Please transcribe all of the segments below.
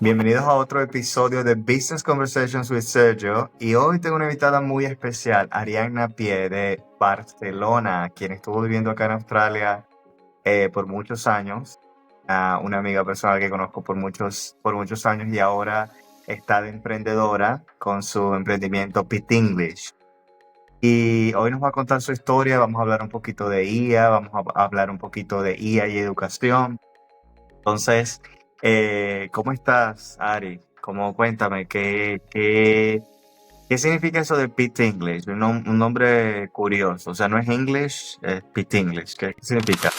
Bienvenidos a otro episodio de Business Conversations with Sergio y hoy tengo una invitada muy especial, Ariadna Pie de Barcelona, quien estuvo viviendo acá en Australia por muchos años, una amiga personal que conozco por muchos años y ahora está de emprendedora con su emprendimiento Pit English. Y hoy nos va a contar su historia, vamos a hablar un poquito de IA, vamos a hablar un poquito de IA y educación. Entonces, ¿cómo estás, Ari? Cuéntame, ¿qué significa eso de Pit English? Un nombre curioso, o sea, no es English, es Pit English. ¿Qué significa?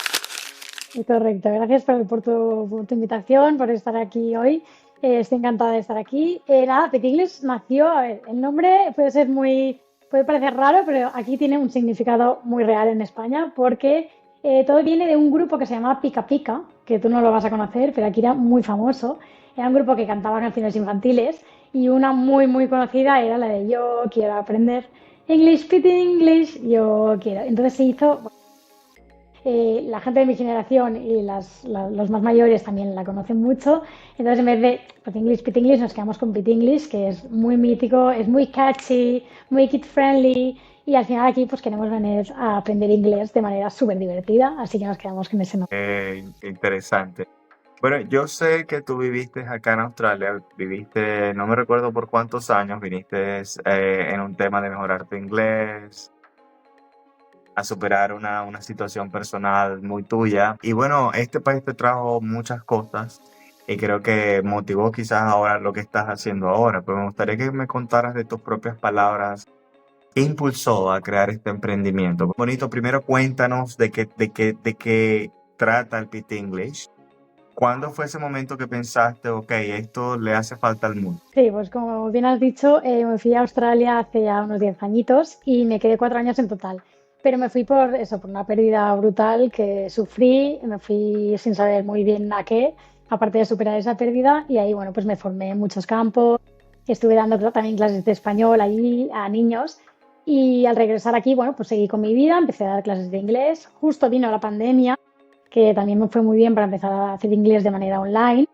Correcto, gracias por tu invitación, por estar aquí hoy. Estoy encantada de estar aquí. Nada, Petit English nació, a ver, el nombre puede parecer raro, pero aquí tiene un significado muy real en España porque todo viene de un grupo que se llama Pica Pica, que tú no lo vas a conocer, pero aquí era muy famoso. Era un grupo que cantaba canciones infantiles y una muy conocida era la de Yo quiero aprender English, Petit English, yo quiero. Entonces se hizo. La gente de mi generación y los más mayores también la conocen mucho. Entonces, en vez de Pit English, Pit English, nos quedamos con Pit English, que es muy mítico, es muy catchy, muy kid friendly. Y al final aquí pues queremos venir a aprender inglés de manera súper divertida, así que nos quedamos con ese nombre. Interesante. Bueno, yo sé que tú viviste acá en Australia, viviste, no me recuerdo por cuántos años, viniste en un tema de mejorar tu inglés, a superar una situación personal muy tuya. Y bueno, este país te trajo muchas cosas y creo que motivó quizás ahora lo que estás haciendo ahora. Pero me gustaría que me contaras de tus propias palabras. ¿Qué impulsó a crear este emprendimiento? Bonito, primero cuéntanos de qué trata el Pit English. ¿Cuándo fue ese momento que pensaste, ok, esto le hace falta al mundo? Sí, pues como bien has dicho, me fui a Australia hace ya unos 10 añitos y me quedé 4 años en total. Pero me fui por eso, por una pérdida brutal que sufrí, me fui sin saber muy bien a qué, aparte de superar esa pérdida, y ahí, bueno, pues me formé en muchos campos, estuve dando también clases de español allí a niños, y al regresar aquí, bueno, pues seguí con mi vida, empecé a dar clases de inglés, justo vino la pandemia, que también me fue muy bien para empezar a hacer inglés de manera online.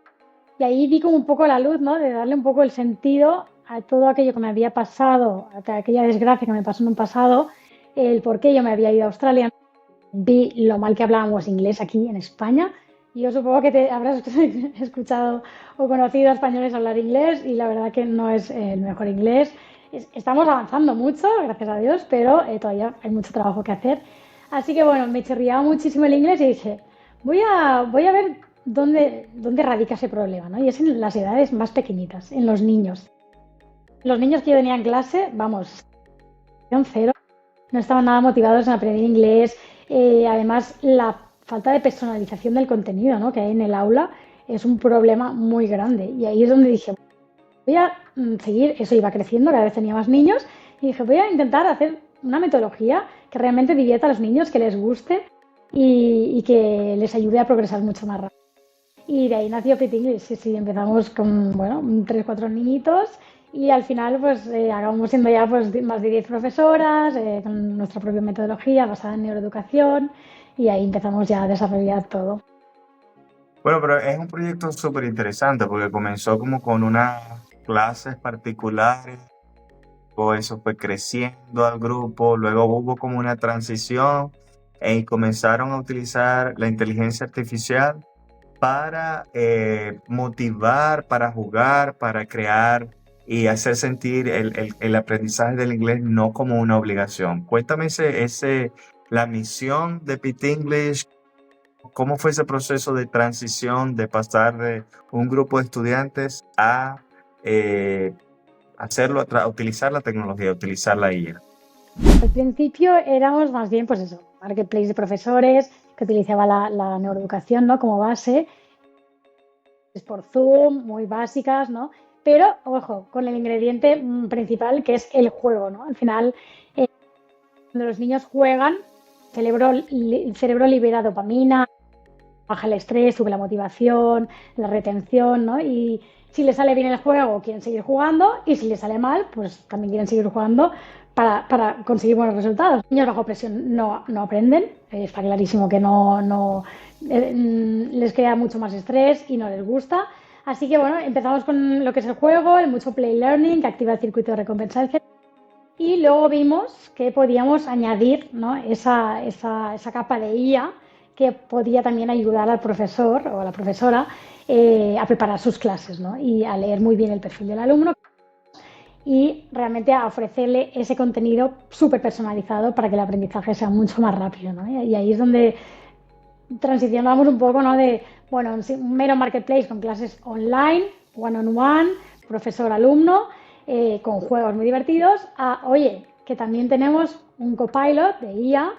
Y ahí vi como un poco la luz, ¿no? De darle un poco el sentido a todo aquello que me había pasado, a aquella desgracia que me pasó en un pasado, el por qué yo me había ido a Australia. Vi lo mal que hablábamos inglés aquí en España. Y yo supongo que te habrás escuchado o conocido a españoles hablar inglés y la verdad que no es el mejor inglés. Estamos avanzando mucho, gracias a Dios, pero todavía hay mucho trabajo que hacer. Así que bueno, me chirriaba muchísimo el inglés y dije, voy a ver dónde radica ese problema, ¿no? Y es en las edades más pequeñitas, en los niños. Los niños que yo tenía en clase, vamos, eran cero, no estaban nada motivados en aprender inglés. Además, la falta de personalización del contenido, ¿no? Que hay en el aula es un problema muy grande. Y ahí es donde dije, voy a seguir, eso iba creciendo, cada vez tenía más niños, y dije, voy a intentar hacer una metodología que realmente divierta a los niños, que les guste y que les ayude a progresar mucho más rápido. Y de ahí nació Fit English. Sí, sí, empezamos con, bueno, 3 4 niñitos y al final pues acabamos siendo ya pues más de 10 profesoras con nuestra propia metodología basada en neuroeducación y ahí empezamos ya a desarrollar todo. Bueno, pero es un proyecto súper interesante porque comenzó como con unas clases particulares. Luego eso fue creciendo al grupo, luego hubo como una transición y comenzaron a utilizar la inteligencia artificial para motivar, para jugar, para crear y hacer sentir el aprendizaje del inglés no como una obligación. Cuéntame la misión de Pit English, cómo fue ese proceso de transición de pasar de un grupo de estudiantes a eh, a utilizar la tecnología, a utilizar la IA. Al principio éramos más bien pues eso, marketplace de profesores que utilizaba la neuroeducación, ¿no? Como base, es por Zoom, muy básicas, ¿no? Pero, ojo, con el ingrediente principal que es el juego, ¿no? Al final, cuando los niños juegan, el cerebro libera dopamina, baja el estrés, sube la motivación, la retención, ¿no? Y si les sale bien el juego, quieren seguir jugando, y si les sale mal, pues también quieren seguir jugando para conseguir buenos resultados. Los niños bajo presión no aprenden, está clarísimo que no les crea mucho más estrés y no les gusta. Así que bueno, empezamos con lo que es el juego, el mucho play learning, que activa el circuito de recompensa, etc. Y luego vimos que podíamos añadir, ¿no? esa capa de IA que podía también ayudar al profesor o a la profesora a preparar sus clases, ¿no? Y a leer muy bien el perfil del alumno y realmente a ofrecerle ese contenido súper personalizado para que el aprendizaje sea mucho más rápido, ¿no? Y ahí es donde transicionamos un poco, ¿no? De, bueno, un mero marketplace con clases online, one-on-one, profesor-alumno, con juegos muy divertidos, a, oye, que también tenemos un copilot de IA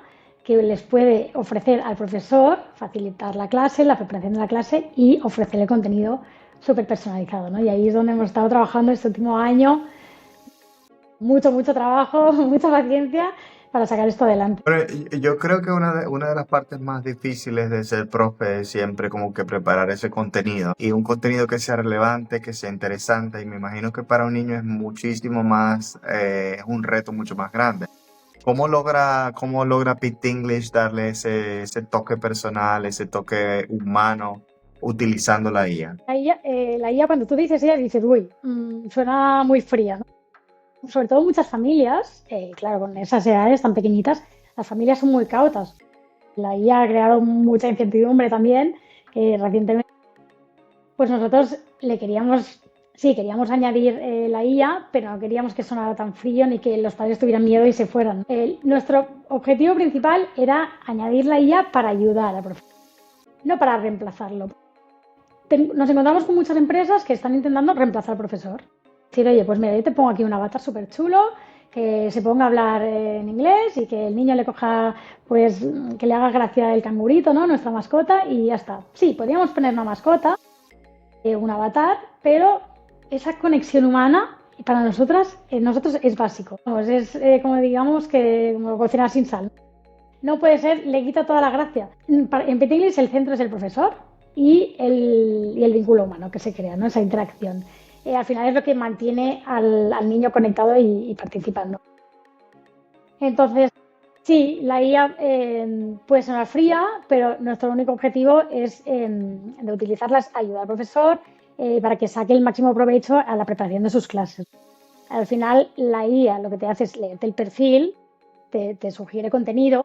que les puede ofrecer al profesor, facilitar la clase, la preparación de la clase y ofrecerle contenido súper personalizado, ¿no? Y ahí es donde hemos estado trabajando este último año, mucho trabajo, mucha paciencia para sacar esto adelante. Pero yo creo que una de las partes más difíciles de ser profe es siempre como que preparar ese contenido y un contenido que sea relevante, que sea interesante y me imagino que para un niño es muchísimo más, es un reto mucho más grande. ¿Cómo logra Pete English darle ese toque personal, ese toque humano utilizando la IA? La IA, cuando tú dices ella, dices, uy, suena muy fría, ¿no? Sobre todo muchas familias, claro, con esas edades tan pequeñitas, las familias son muy cautas. La IA ha creado mucha incertidumbre también. Recientemente, pues nosotros le queríamos, sí, queríamos añadir la IA, pero no queríamos que sonara tan frío ni que los padres tuvieran miedo y se fueran. Nuestro objetivo principal era añadir la IA para ayudar al profesor, no para reemplazarlo. Nos encontramos con muchas empresas que están intentando reemplazar al profesor. Decir, oye, pues mira, yo te pongo aquí un avatar súper chulo, que se ponga a hablar en inglés y que el niño le coja, pues, que le haga gracia el cangurito, ¿no? Nuestra mascota y ya está. Sí, podríamos poner una mascota, un avatar, pero esa conexión humana para nosotros es básico. Vamos, es como digamos que como cocinar sin sal. No puede ser, le quita toda la gracia. En Pet English el centro es el profesor y el vínculo humano que se crea, ¿no? Esa interacción. Al final es lo que mantiene al niño conectado y participando. Entonces, sí, la IA puede sonar fría, pero nuestro único objetivo es de utilizarlas, ayudar al profesor para que saque el máximo provecho a la preparación de sus clases. Al final, la IA lo que te hace es leerte el perfil, te sugiere contenido,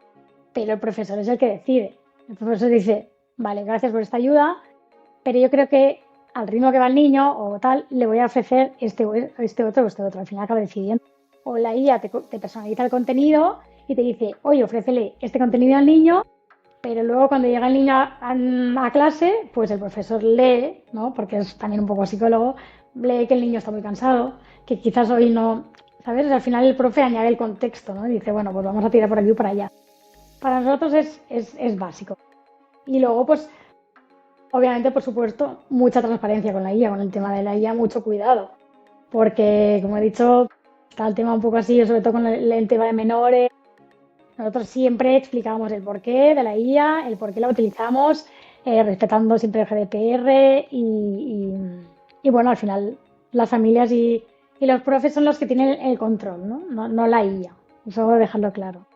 pero el profesor es el que decide. El profesor dice, vale, gracias por esta ayuda, pero yo creo que al ritmo que va el niño o tal, le voy a ofrecer este otro o este otro. Al final acaba decidiendo. O la IA te personaliza el contenido y te dice, oye, ofrécele este contenido al niño, pero luego cuando llega el niño a clase, pues el profesor lee, ¿no? Porque es también un poco psicólogo, lee que el niño está muy cansado, que quizás hoy no, ¿sabes? Al final el profe añade el contexto, ¿no? Y dice, bueno, pues vamos a tirar por aquí o por allá. Para nosotros es básico. Y luego, pues, obviamente, por supuesto, mucha transparencia con la IA, con el tema de la IA, mucho cuidado. Porque, como he dicho, está el tema un poco así, sobre todo con el tema de menores. Nosotros siempre explicamos el porqué de la IA, el por qué la utilizamos, respetando siempre el GDPR y bueno, al final las familias y los profes son los que tienen el control, ¿no? No la IA. Eso dejarlo claro.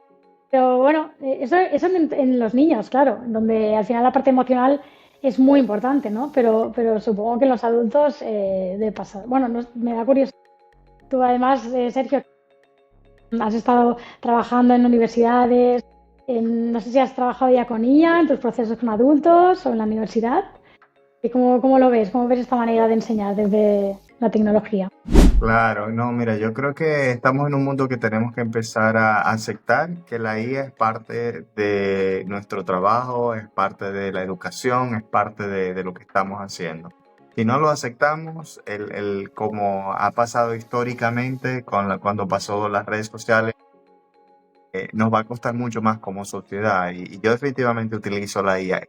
Pero bueno, eso en los niños, claro, donde al final la parte emocional es muy importante, ¿no? Pero supongo que en los adultos de pasar. Bueno, me da curiosidad. Tú además, Sergio, has estado trabajando en universidades, no sé si has trabajado ya con IA en tus procesos con adultos o en la universidad. ¿Y cómo lo ves? ¿Cómo ves esta manera de enseñar desde la tecnología? Claro, no, mira, yo creo que estamos en un mundo que tenemos que empezar a aceptar que la IA es parte de nuestro trabajo, es parte de la educación, es parte de lo que estamos haciendo. Si no lo aceptamos, como ha pasado históricamente cuando pasó las redes sociales, nos va a costar mucho más como sociedad. Y yo definitivamente utilizo la IA.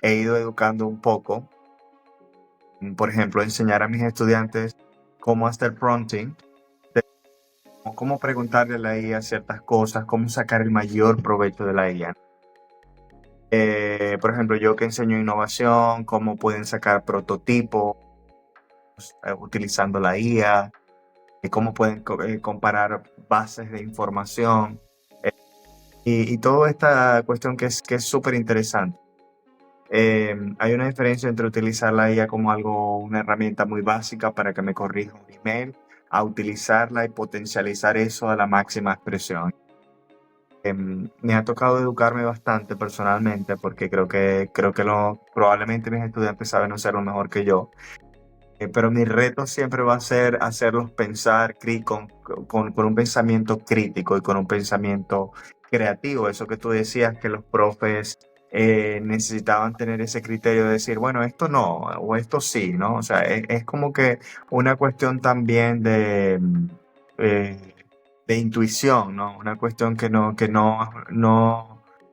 He ido educando un poco, por ejemplo, enseñar a mis estudiantes cómo hacer prompting, cómo preguntarle a la IA ciertas cosas, cómo sacar el mayor provecho de la IA. Por ejemplo, yo que enseño innovación, cómo pueden sacar prototipos utilizando la IA, cómo pueden comparar bases de información y toda esta cuestión que es súper interesante. Hay una diferencia entre utilizar la IA como algo, una herramienta muy básica para que me corrija un email, a utilizarla y potencializar eso a la máxima expresión. Me ha tocado educarme bastante personalmente porque creo que probablemente mis estudiantes saben hacerlo mejor que yo. Pero mi reto siempre va a ser hacerlos pensar con un pensamiento crítico y con un pensamiento creativo. Eso que tú decías, que los profes necesitaban tener ese criterio de decir, bueno, esto no, o esto sí, ¿no? O sea, es como que una cuestión también eh, de intuición, ¿no? Una cuestión que no,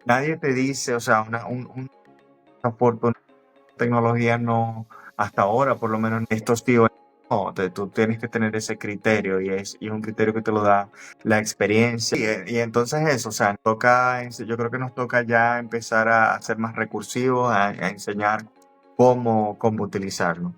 nadie te dice, o sea, una tecnología no, hasta ahora, por lo menos en estos tíos, no, tú tienes que tener ese criterio y es un criterio que te lo da la experiencia. Y entonces eso, o sea, yo creo que nos toca ya empezar a ser más recursivos, a enseñar cómo utilizarlo.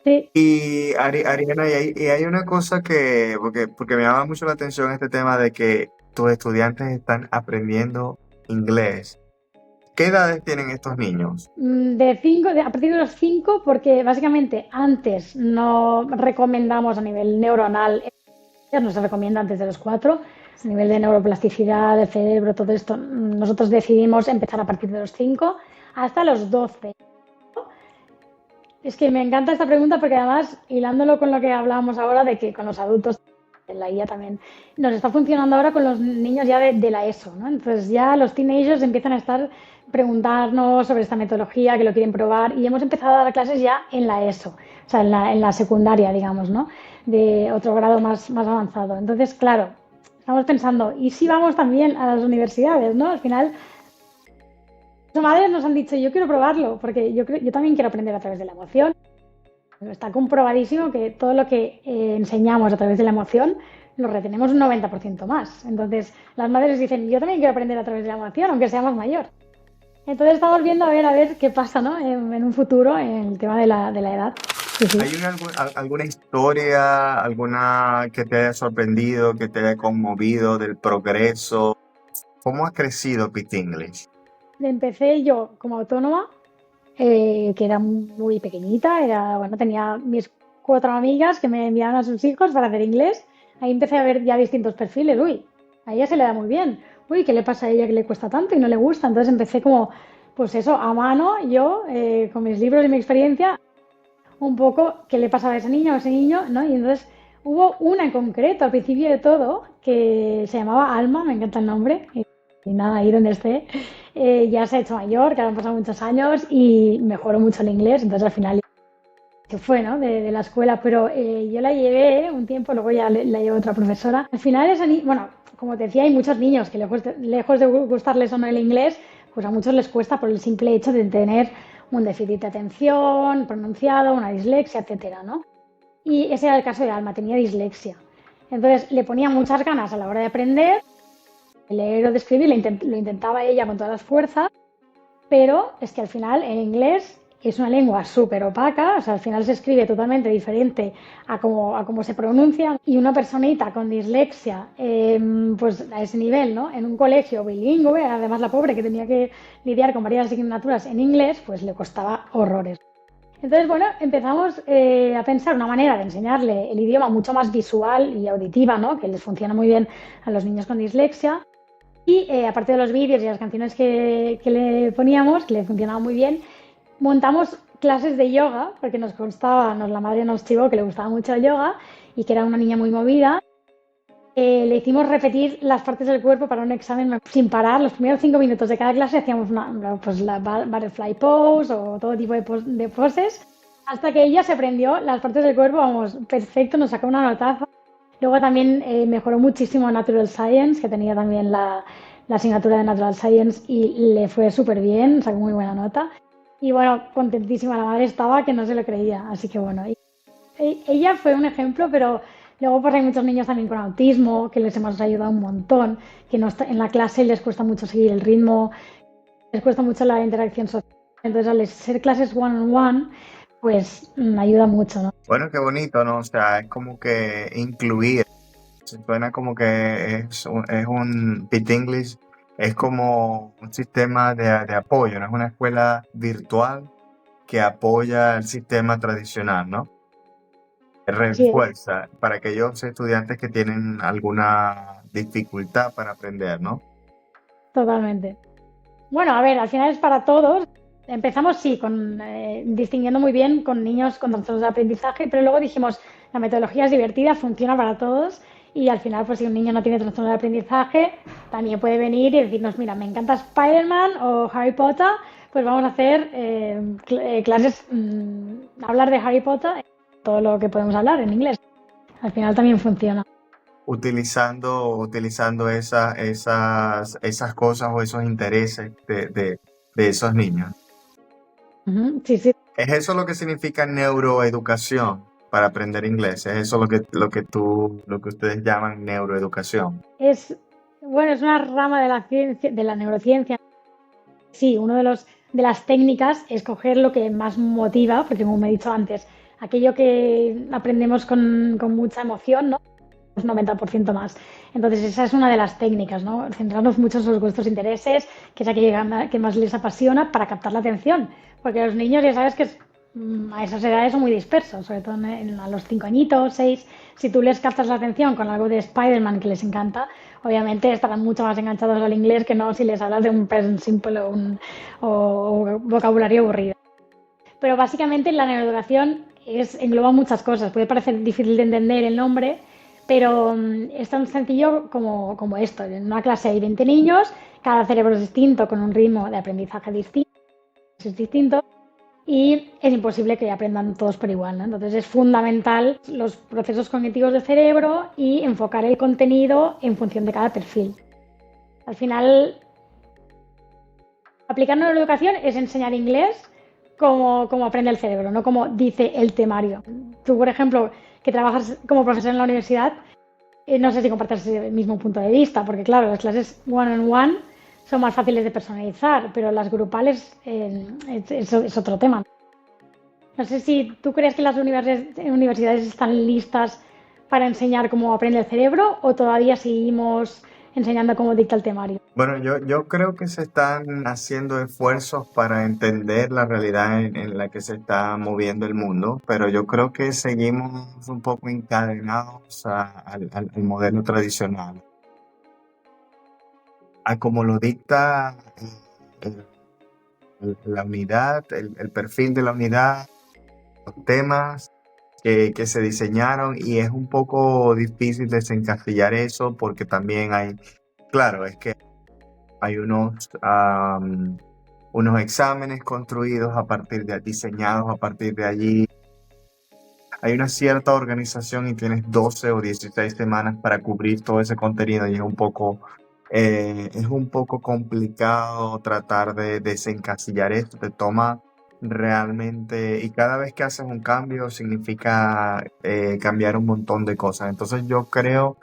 Sí. Ariana, y hay una cosa porque me llama mucho la atención este tema de que tus estudiantes están aprendiendo inglés. ¿Qué edades tienen estos niños? De 5, a partir de los 5, porque básicamente antes no recomendamos a nivel neuronal, no se recomienda antes de los 4, a nivel de neuroplasticidad, del cerebro, todo esto, nosotros decidimos empezar a partir de los 5 hasta los 12. Es que me encanta esta pregunta porque además, hilándolo con lo que hablábamos ahora de que con los adultos, en la IA también, nos está funcionando ahora con los niños ya de la ESO, ¿no? Entonces ya los teenagers empiezan a estar preguntarnos sobre esta metodología, que lo quieren probar y hemos empezado a dar clases ya en la ESO, o sea, en la secundaria, digamos, ¿no? De otro grado más avanzado. Entonces, claro, estamos pensando, ¿y si vamos también a las universidades, ¿no? Al final las madres nos han dicho, yo quiero probarlo, porque yo también quiero aprender a través de la emoción. Está comprobadísimo que todo lo que enseñamos a través de la emoción lo retenemos un 90% más. Entonces, las madres dicen, yo también quiero aprender a través de la emoción, aunque seamos mayor. Entonces, estamos viendo a ver qué pasa, ¿no? En un futuro, en el tema de la edad. Sí, sí. ¿Hay alguna historia, alguna que te haya sorprendido, que te haya conmovido del progreso? ¿Cómo ha crecido Pit English? Empecé yo como autónoma, que era muy pequeñita, bueno, tenía mis 4 amigas que me enviaban a sus hijos para hacer inglés. Ahí empecé a ver ya distintos perfiles. Uy, a ella se le da muy bien. Uy, ¿qué le pasa a ella que le cuesta tanto y no le gusta? Entonces empecé como, pues eso, a mano, yo, con mis libros y mi experiencia, un poco qué le pasaba a ese niño o a ese niño, ¿no? Y entonces hubo una en concreto, al principio de todo, que se llamaba Alma, me encanta el nombre, y nada, ahí donde esté, ya se ha hecho mayor, que han pasado muchos años y mejoró mucho el inglés, entonces al final se fue, ¿no? De la escuela, pero yo la llevé un tiempo, luego ya la llevó otra profesora. Al final esa bueno, como te decía, hay muchos niños que lejos de gustarles o no el inglés, pues a muchos les cuesta por el simple hecho de tener un déficit de atención pronunciado, una dislexia, etcétera, ¿no? Y ese era el caso de Alma, tenía dislexia. Entonces le ponía muchas ganas a la hora de aprender, de leer o de escribir, lo intentaba ella con todas las fuerzas, pero es que al final el inglés es una lengua súper opaca, o sea, al final se escribe totalmente diferente a cómo se pronuncia y una personita con dislexia, pues a ese nivel, ¿no? En un colegio bilingüe, además la pobre que tenía que lidiar con varias asignaturas en inglés, pues le costaba horrores. Entonces, bueno, empezamos a pensar una manera de enseñarle el idioma mucho más visual y auditiva, ¿no? Que les funciona muy bien a los niños con dislexia. Y aparte de los vídeos y las canciones que le poníamos, que le funcionaban muy bien, montamos clases de yoga, porque la madre nos chivó que le gustaba mucho el yoga y que era una niña muy movida. Le hicimos repetir las partes del cuerpo para un examen sin parar. Los primeros 5 minutos de cada clase hacíamos pues la butterfly pose o todo tipo de poses, hasta que ella se aprendió las partes del cuerpo, vamos, perfecto, nos sacó una notaza. Luego también mejoró muchísimo Natural Science, que tenía también la asignatura de Natural Science y le fue súper bien, sacó muy buena nota. Y bueno, contentísima la madre estaba que no se lo creía. Así que bueno, ella fue un ejemplo, pero luego pues hay muchos niños también con autismo que les hemos ayudado un montón, que no en la clase les cuesta mucho seguir el ritmo, les cuesta mucho la interacción social. Entonces al ser clases one-on-one, pues ayuda mucho, ¿no? Bueno, qué bonito, ¿no? O sea, es como que incluir. Suena como que es un Pit English Es como un sistema de apoyo, no es una escuela virtual que apoya el sistema tradicional, ¿no? Así es, Refuerza para aquellos estudiantes que tienen alguna dificultad para aprender, ¿no? totalmente. Bueno, a ver, al final es para todos. Empezamos, sí, distinguiendo muy bien con niños con trastornos de aprendizaje, pero luego dijimos, la metodología es divertida, funciona para todos y al final, pues si un niño no tiene trastorno de aprendizaje, también puede venir y decirnos, mira, me encanta Spider-Man o Harry Potter, pues vamos a hacer clases, hablar de Harry Potter, todo lo que podemos hablar en inglés. Al final también funciona. Utilizando esas cosas o esos intereses de esos niños. Ujú, sí, sí. ¿Es eso lo que significa neuroeducación para aprender inglés? ¿Es eso lo que ustedes llaman neuroeducación? Es, bueno, es una rama de la ciencia, de la neurociencia. Sí, uno de las técnicas es coger lo que más motiva, porque como me he dicho antes, aquello que aprendemos con mucha emoción, ¿no? Un 90% más. Entonces, esa es una de las técnicas, ¿no? Centrarnos mucho en sus gustos e intereses, que es aquello que más les apasiona para captar la atención. Porque los niños, ya sabes que a esas edades son muy dispersos, sobre todo a los 5 añitos, 6. Si tú les captas la atención con algo de Spider-Man que les encanta, obviamente estarán mucho más enganchados al inglés que no si les hablas de un present simple o vocabulario aburrido. Pero básicamente la neuroeducación engloba muchas cosas. Puede parecer difícil de entender el nombre, pero es tan sencillo como esto. En una clase hay 20 niños, cada cerebro es distinto, con un ritmo de aprendizaje distinto, es distinto, y es imposible que aprendan todos por igual, ¿no? Entonces es fundamental los procesos cognitivos del cerebro y enfocar el contenido en función de cada perfil. Al final, aplicar neuroeducación es enseñar inglés como aprende el cerebro, no como dice el temario. Tú, por ejemplo, que trabajas como profesor en la universidad, no sé si compartes ese mismo punto de vista, porque claro, las clases one-on-one son más fáciles de personalizar, pero las grupales es otro tema. No sé si tú crees que las universidades están listas para enseñar cómo aprende el cerebro o todavía seguimos enseñando cómo dicta el temario. Bueno, yo creo que se están haciendo esfuerzos para entender la realidad en la que se está moviendo el mundo, pero yo creo que seguimos un poco encadenados al modelo tradicional, a como lo dicta el- la unidad, el perfil de la unidad, los temas que se diseñaron y es un poco difícil desencasillar eso porque también hay, claro, es que hay unos exámenes construidos diseñados a partir de allí. Hay una cierta organización y tienes 12 o 16 semanas para cubrir todo ese contenido y es un poco complicado tratar de desencasillar esto. Te toma realmente, y cada vez que haces un cambio significa cambiar un montón de cosas. Entonces yo creo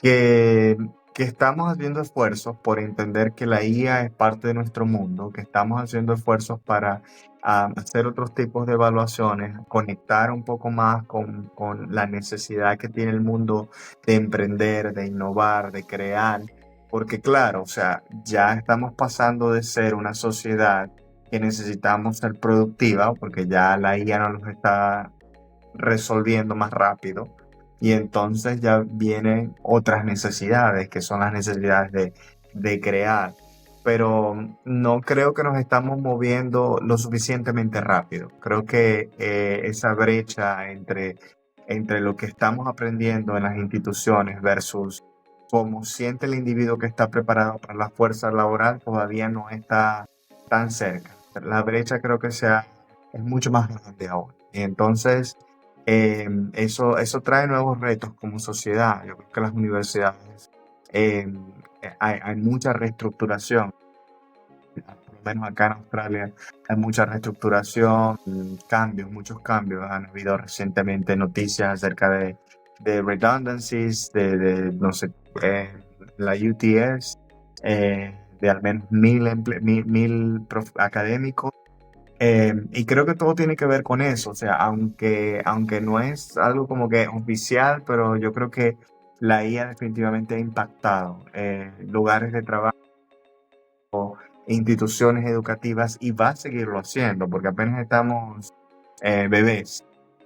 que, que estamos haciendo esfuerzos por entender que la IA es parte de nuestro mundo, que estamos haciendo esfuerzos para hacer otros tipos de evaluaciones, conectar un poco más con la necesidad que tiene el mundo de emprender, de innovar, de crear, porque claro, o sea, ya estamos pasando de ser una sociedad que necesitamos ser productiva, porque ya la IA no nos está resolviendo más rápido. Y entonces ya vienen otras necesidades, que son las necesidades de crear. Pero no creo que nos estamos moviendo lo suficientemente rápido. Creo que esa brecha entre lo que estamos aprendiendo en las instituciones versus cómo siente el individuo que está preparado para la fuerza laboral todavía no está tan cerca. La brecha creo que es mucho más grande ahora. Y entonces, eso trae nuevos retos como sociedad. Yo creo que las universidades, eh, hay mucha reestructuración, por lo menos acá en Australia, hay mucha reestructuración, cambios, muchos cambios. Han habido recientemente noticias acerca de redundancies, no sé, eh, la UTS, de al menos mil académicos. Y creo que todo tiene que ver con eso, o sea, aunque no es algo como que oficial, pero yo creo que la IA definitivamente ha impactado lugares de trabajo, instituciones educativas y va a seguirlo haciendo porque apenas estamos bebés,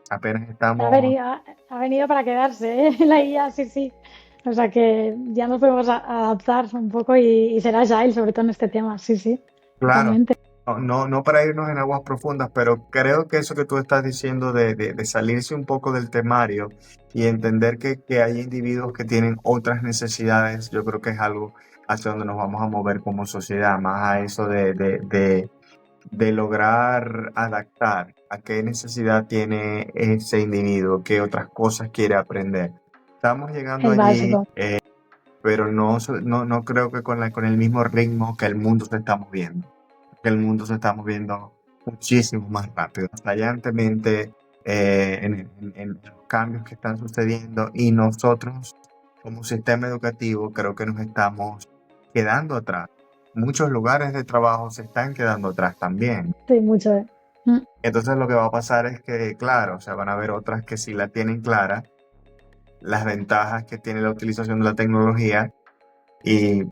apenas Ha estamos. venido, ha venido para quedarse, ¿eh? La IA, sí, sí. O sea que ya nos podemos adaptar un poco y ser agile, sobre todo en este tema. Sí, sí, Claro, totalmente. no para irnos en aguas profundas, pero creo que eso que tú estás diciendo de salirse un poco del temario y entender que hay individuos que tienen otras necesidades, yo creo que es algo hacia donde nos vamos a mover como sociedad, más a eso de lograr adaptar a qué necesidad tiene ese individuo, qué otras cosas quiere aprender. Estamos llegando Es allí, básico. pero no creo que con el mismo ritmo que el mundo se está moviendo, que el mundo se está moviendo muchísimo más rápido, estallantemente en los cambios que están sucediendo y nosotros como sistema educativo creo que nos estamos quedando atrás. Muchos lugares de trabajo se están quedando atrás también. Sí, mucho. Mm. Entonces lo que va a pasar es que, claro, o sea, van a haber otras que sí la tienen clara, las ventajas que tiene la utilización de la tecnología y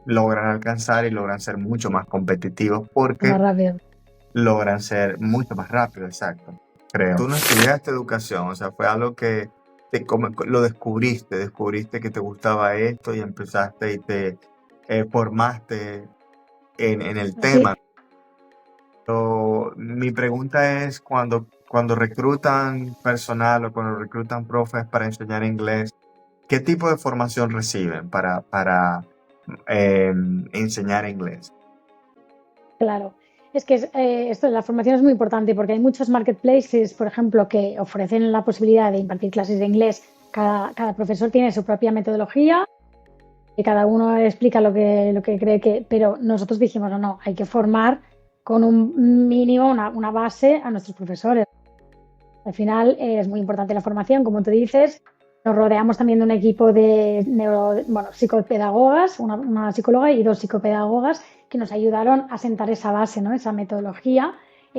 logran alcanzar y logran ser mucho más competitivos Más porque rápido. logran ser mucho más rápido, exacto, creo. Tú no estudiaste educación, o sea, fue algo que lo descubriste que te gustaba esto y empezaste y te formaste en el Sí, tema. Pero mi pregunta es, cuando reclutan personal o cuando reclutan profes para enseñar inglés, ¿qué tipo de formación reciben para enseñar inglés? claro. Es que esto de la formación es muy importante porque hay muchos marketplaces, por ejemplo, que ofrecen la posibilidad de impartir clases de inglés. Cada profesor tiene su propia metodología y cada uno explica lo que cree que, pero nosotros dijimos, no, no, hay que formar con un mínimo, una base a nuestros profesores. Al final es muy importante la formación, como tú dices. Nos rodeamos también de un equipo de psicopedagogas, una psicóloga y dos psicopedagogas que nos ayudaron a sentar esa base, ¿no? Esa metodología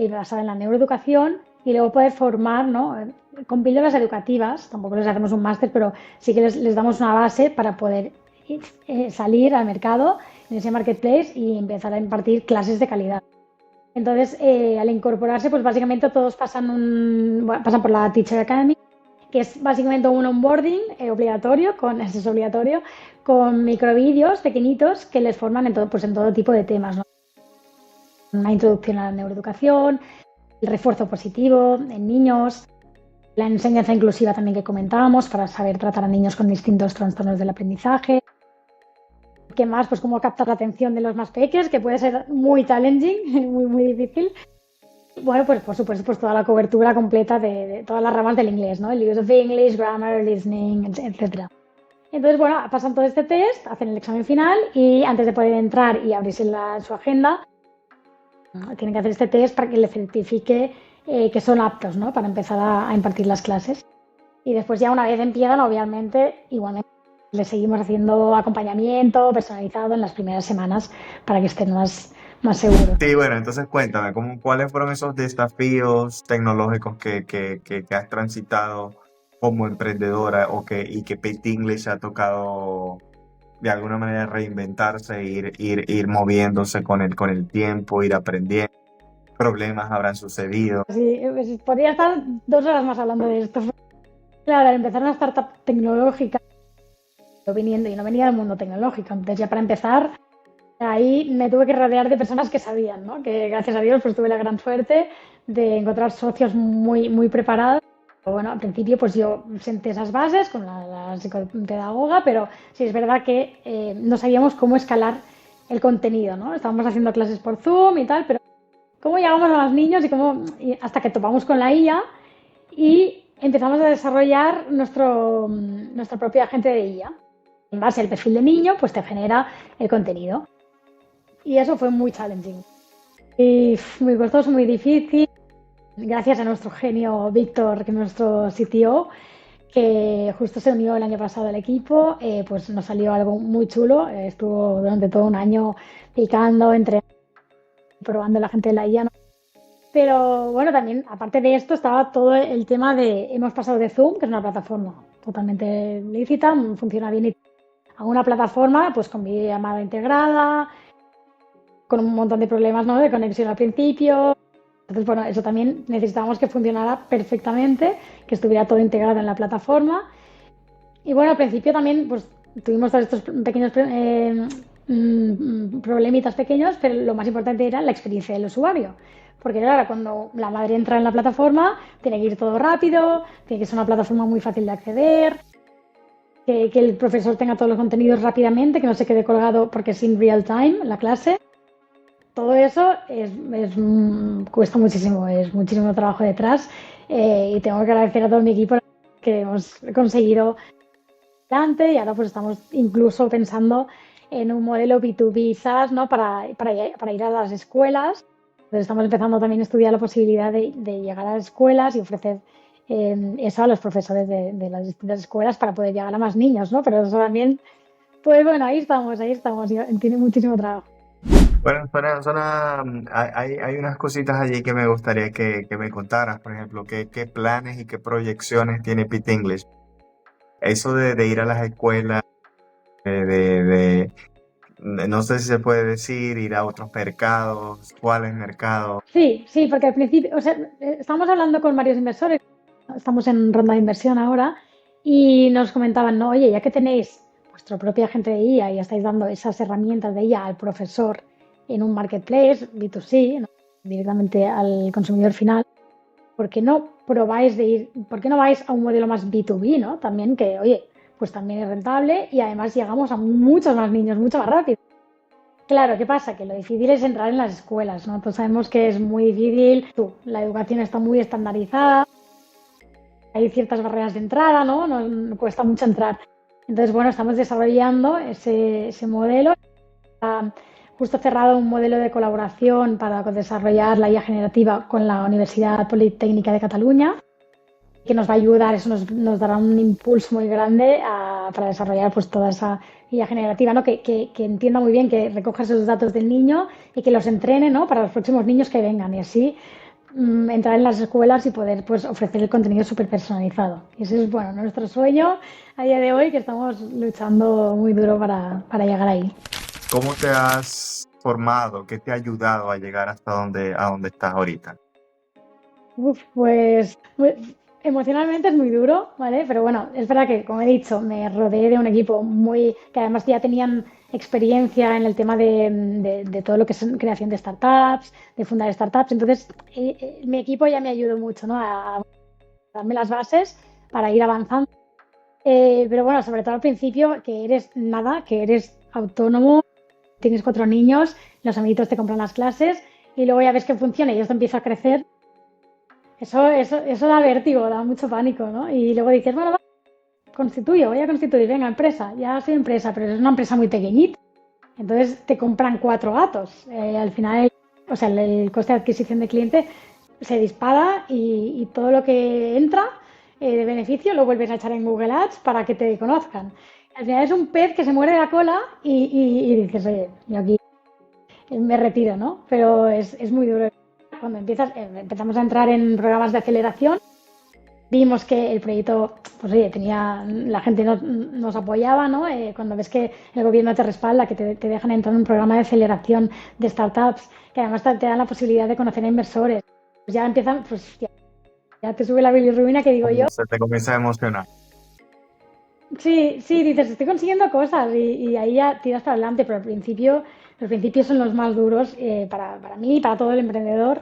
basada en la neuroeducación y luego poder formar, ¿no? Con píldoras educativas. Tampoco les hacemos un máster, pero sí que les damos una base para poder salir al mercado en ese marketplace y empezar a impartir clases de calidad. Entonces, al incorporarse, pues básicamente todos pasan por la Teacher Academy, que es básicamente un onboarding obligatorio, eso es obligatorio, con microvídeos pequeñitos que les forman en todo, pues en todo tipo de temas, ¿no? Una introducción a la neuroeducación, el refuerzo positivo en niños, la enseñanza inclusiva también que comentábamos para saber tratar a niños con distintos trastornos del aprendizaje. ¿Qué más? Pues cómo captar la atención de los más pequeños, que puede ser muy challenging, muy, muy difícil. Bueno, pues por supuesto, pues toda la cobertura completa de todas las ramas del inglés, ¿no? El use of English, grammar, listening, etcétera. Entonces, bueno, pasan todo este test, hacen el examen final y antes de poder entrar y abrirse su agenda, tienen que hacer este test para que le certifique que son aptos, ¿no? Para empezar a impartir las clases. Y después ya una vez empiezan, obviamente, igualmente les seguimos haciendo acompañamiento personalizado en las primeras semanas para que estén más seguros. Sí, bueno, entonces cuéntame, ¿cuáles fueron esos desafíos tecnológicos que has transitado como emprendedora y que Pet English ha tocado de alguna manera reinventarse, ir moviéndose con el tiempo, ir aprendiendo? ¿Problemas habrán sucedido? Sí, pues, podría estar 2 horas más hablando de esto. Claro, al empezar una startup tecnológica, yo viniendo y no venía del mundo tecnológico, entonces ya para empezar, ahí me tuve que rodear de personas que sabían, ¿no? Que gracias a Dios pues tuve la gran suerte de encontrar socios muy, muy preparados. Bueno, al principio pues yo senté esas bases con la psicopedagoga, pero sí es verdad que no sabíamos cómo escalar el contenido, ¿no? Estábamos haciendo clases por Zoom y tal, pero cómo llegamos a los niños y hasta que topamos con la IA y empezamos a desarrollar nuestra propia agente de IA. En base al perfil de niño, pues te genera el contenido. Y eso fue muy challenging. Y muy costoso, muy difícil. Gracias a nuestro genio Víctor, que es nuestro CTO, que justo se unió el año pasado al equipo, pues nos salió algo muy chulo. Estuvo durante todo un año picando, probando la gente de la IA, ¿no? Pero bueno, también, aparte de esto, estaba todo el tema hemos pasado de Zoom, que es una plataforma totalmente lícita, funciona bien, a una plataforma pues con videollamada integrada, con un montón de problemas, ¿no? De conexión al principio. Entonces, bueno, eso también necesitábamos que funcionara perfectamente, que estuviera todo integrado en la plataforma. Y bueno, al principio también pues tuvimos todos estos pequeños problemitas pequeños, pero lo más importante era la experiencia del usuario. Porque claro, cuando la madre entra en la plataforma, tiene que ir todo rápido, tiene que ser una plataforma muy fácil de acceder, que el profesor tenga todos los contenidos rápidamente, que no se quede colgado porque es in real time la clase. Todo eso cuesta muchísimo, es muchísimo trabajo detrás, y tengo que agradecer a todo mi equipo que hemos conseguido adelante y ahora pues estamos incluso pensando en un modelo B2B SaaS, ¿no? Para ir a las escuelas. Entonces estamos empezando también a estudiar la posibilidad de llegar a las escuelas y ofrecer eso a los profesores de las distintas escuelas para poder llegar a más niños, ¿no? Pero eso también, pues bueno, ahí estamos, tiene muchísimo trabajo. Bueno, hay unas cositas allí que me gustaría que me contaras, por ejemplo, qué planes y qué proyecciones tiene Pit English. Eso de ir a las escuelas, no sé si se puede decir, ir a otros mercados, cuáles mercados. Sí, sí, porque al principio, o sea, estamos hablando con varios inversores, estamos en ronda de inversión ahora, y nos comentaban, no, oye, ya que tenéis vuestra propia gente de IA y estáis dando esas herramientas de IA al profesor en un marketplace, B2C, ¿no? Directamente al consumidor final, ¿por qué no probáis por qué no vais a un modelo más B2B, ¿no? También que, oye, pues también es rentable y además llegamos a muchos más niños, mucho más rápido. Claro, ¿qué pasa? Que lo difícil es entrar en las escuelas, ¿no? Todos sabemos que es muy difícil. La educación está muy estandarizada, hay ciertas barreras de entrada, ¿no? Nos cuesta mucho entrar. Entonces, bueno, estamos desarrollando ese modelo. Ha justo cerrado un modelo de colaboración para desarrollar la IA generativa con la Universidad Politécnica de Cataluña, que nos va a ayudar, eso nos dará un impulso muy grande para desarrollar pues toda esa IA generativa, ¿no? Que entienda muy bien, que recoja esos datos del niño y que los entrene, ¿no? Para los próximos niños que vengan y así entrar en las escuelas y poder pues ofrecer el contenido súper personalizado. Y ese es bueno nuestro sueño a día de hoy, que estamos luchando muy duro para llegar ahí. ¿Cómo te has formado? ¿Qué te ha ayudado a llegar hasta a donde estás ahorita? Uf, pues emocionalmente es muy duro, ¿vale? Pero bueno, es verdad que, como he dicho, me rodeé de un equipo que además ya tenían experiencia en el tema de todo lo que es creación de startups, de fundar startups. Entonces, mi equipo ya me ayudó mucho, ¿no? A darme las bases para ir avanzando. Pero bueno, sobre todo al principio, que eres nada, que eres autónomo, tienes 4 niños, los amiguitos te compran las clases y luego ya ves que funciona y esto empieza a crecer. Eso da vértigo, da mucho pánico, ¿no? Y luego dices, bueno, va, voy a constituir, venga, empresa, ya soy empresa, pero es una empresa muy pequeñita. Entonces te compran 4 gatos. Al final, o sea, el coste de adquisición de cliente se dispara y todo lo que entra de beneficio lo vuelves a echar en Google Ads para que te conozcan. Al final es un pez que se muere la cola y dices, oye, yo aquí me retiro, ¿no? Pero es muy duro. Cuando empezamos a entrar en programas de aceleración, vimos que el proyecto, pues oye, la gente nos apoyaba, ¿no? Cuando ves que el gobierno te respalda, que te dejan entrar en un programa de aceleración de startups, que además te dan la posibilidad de conocer a inversores, pues ya empiezan, pues ya te sube la bilirrubina que digo yo. Se te comienza a emocionar. Sí, sí, dices, estoy consiguiendo cosas y ahí ya tiras para adelante, pero los principios son los más duros para mí y para todo el emprendedor.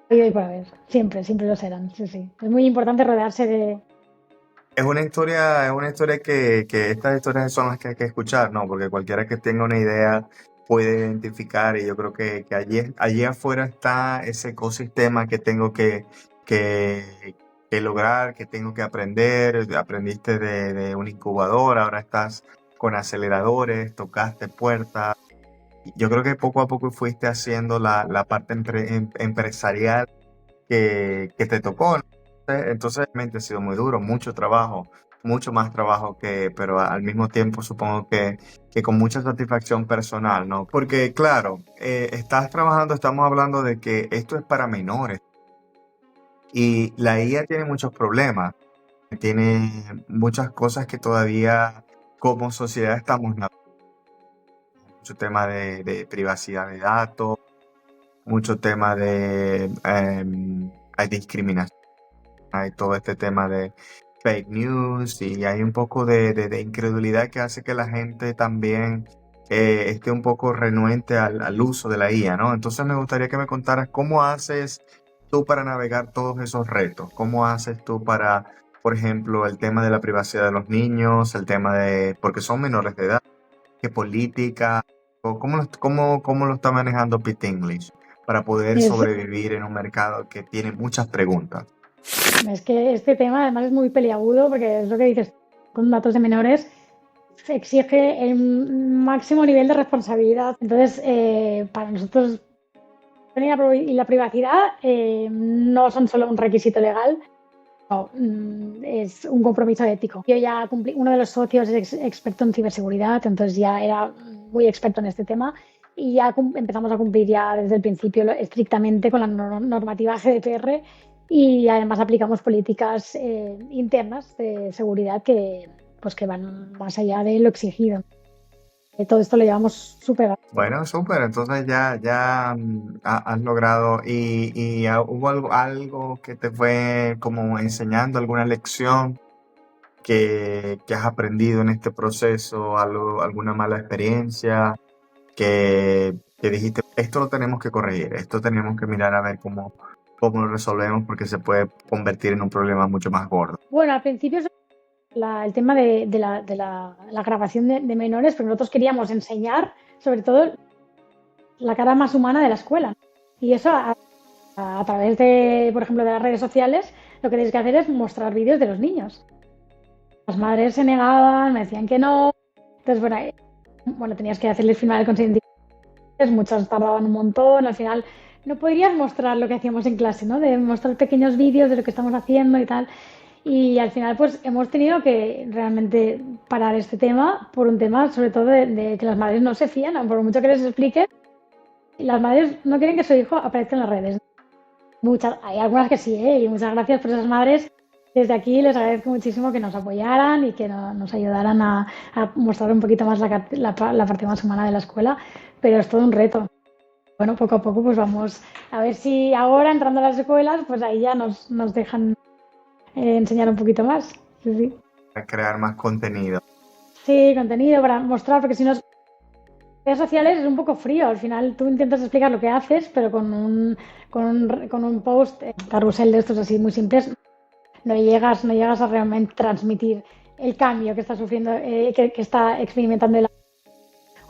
Y por haber, siempre lo serán, sí, sí. Es muy importante rodearse de... Es una historia que estas historias son las que hay que escuchar, ¿no? Porque cualquiera que tenga una idea puede identificar y yo creo que allí afuera está ese ecosistema que tengo que, que lograr, que tengo que aprender. Aprendiste de un incubador, ahora estás con aceleradores, tocaste puertas. Yo creo que poco a poco fuiste haciendo la parte empresarial que te tocó, ¿no? Entonces, realmente ha sido muy duro, mucho trabajo, mucho más trabajo pero al mismo tiempo supongo que con mucha satisfacción personal, ¿no? Porque claro, estás trabajando, estamos hablando de que esto es para menores y la IA tiene muchos problemas, tiene muchas cosas que todavía como sociedad estamos navegando. mucho tema de privacidad de datos, mucho tema de hay discriminación, hay todo este tema de fake news y hay un poco de incredulidad que hace que la gente también esté un poco renuente al uso de la IA, ¿no? Entonces me gustaría que me contaras cómo haces tú para navegar todos esos retos, cómo haces tú para, por ejemplo, el tema de la privacidad de los niños, el tema de, porque son menores de edad, qué política, o cómo lo está manejando Pete English para poder Es, sobrevivir en un mercado que tiene muchas preguntas. es que este tema además es muy peliagudo porque es lo que dices, con datos de menores se exige el máximo nivel de responsabilidad. Entonces, para nosotros y la privacidad no son solo un requisito legal, no, es un compromiso ético. Yo ya cumplí, uno de los socios es experto en ciberseguridad, entonces ya era muy experto en este tema y ya empezamos a cumplir ya desde el principio estrictamente con la normativa GDPR y además aplicamos políticas internas de seguridad pues que van más allá de lo exigido. Todo esto lo llevamos súper. Bueno, súper, entonces ya has logrado hubo algo que te fue como enseñando, alguna lección que has aprendido en este proceso, alguna mala experiencia que dijiste, esto lo tenemos que corregir, esto tenemos que mirar a ver cómo lo resolvemos porque se puede convertir en un problema mucho más gordo. Bueno, al principio el tema la grabación de menores, pero nosotros queríamos enseñar sobre todo la cara más humana de la escuela. Y eso a través de, por ejemplo, de las redes sociales, lo que tenéis que hacer es mostrar vídeos de los niños. Las madres se negaban, me decían que no. Entonces, bueno, tenías que hacerles firmar el consentimiento. Muchas tardaban un montón. Al final, no podrías mostrar lo que hacíamos en clase, ¿no? De mostrar pequeños vídeos de lo que estamos haciendo y tal. Y al final, pues hemos tenido que realmente parar este tema por un tema, sobre todo, de que las madres no se fían, por mucho que les explique. Las madres no quieren que su hijo aparezca en las redes. Muchas, hay algunas que sí, ¿eh? Y muchas gracias por esas madres. Desde aquí les agradezco muchísimo que nos apoyaran y que nos ayudaran a mostrar un poquito más la parte más humana de la escuela, pero es todo un reto. Bueno, poco a poco pues vamos a ver si ahora entrando a las escuelas, pues ahí ya nos dejan enseñar un poquito más. Sí, sí. A crear más contenido. Sí, contenido para mostrar, porque si no, redes sociales es un poco frío. Al final tú intentas explicar lo que haces, pero con un post, carrusel de estos así muy simples, no llegas a realmente transmitir el cambio que está sufriendo, que está experimentando el.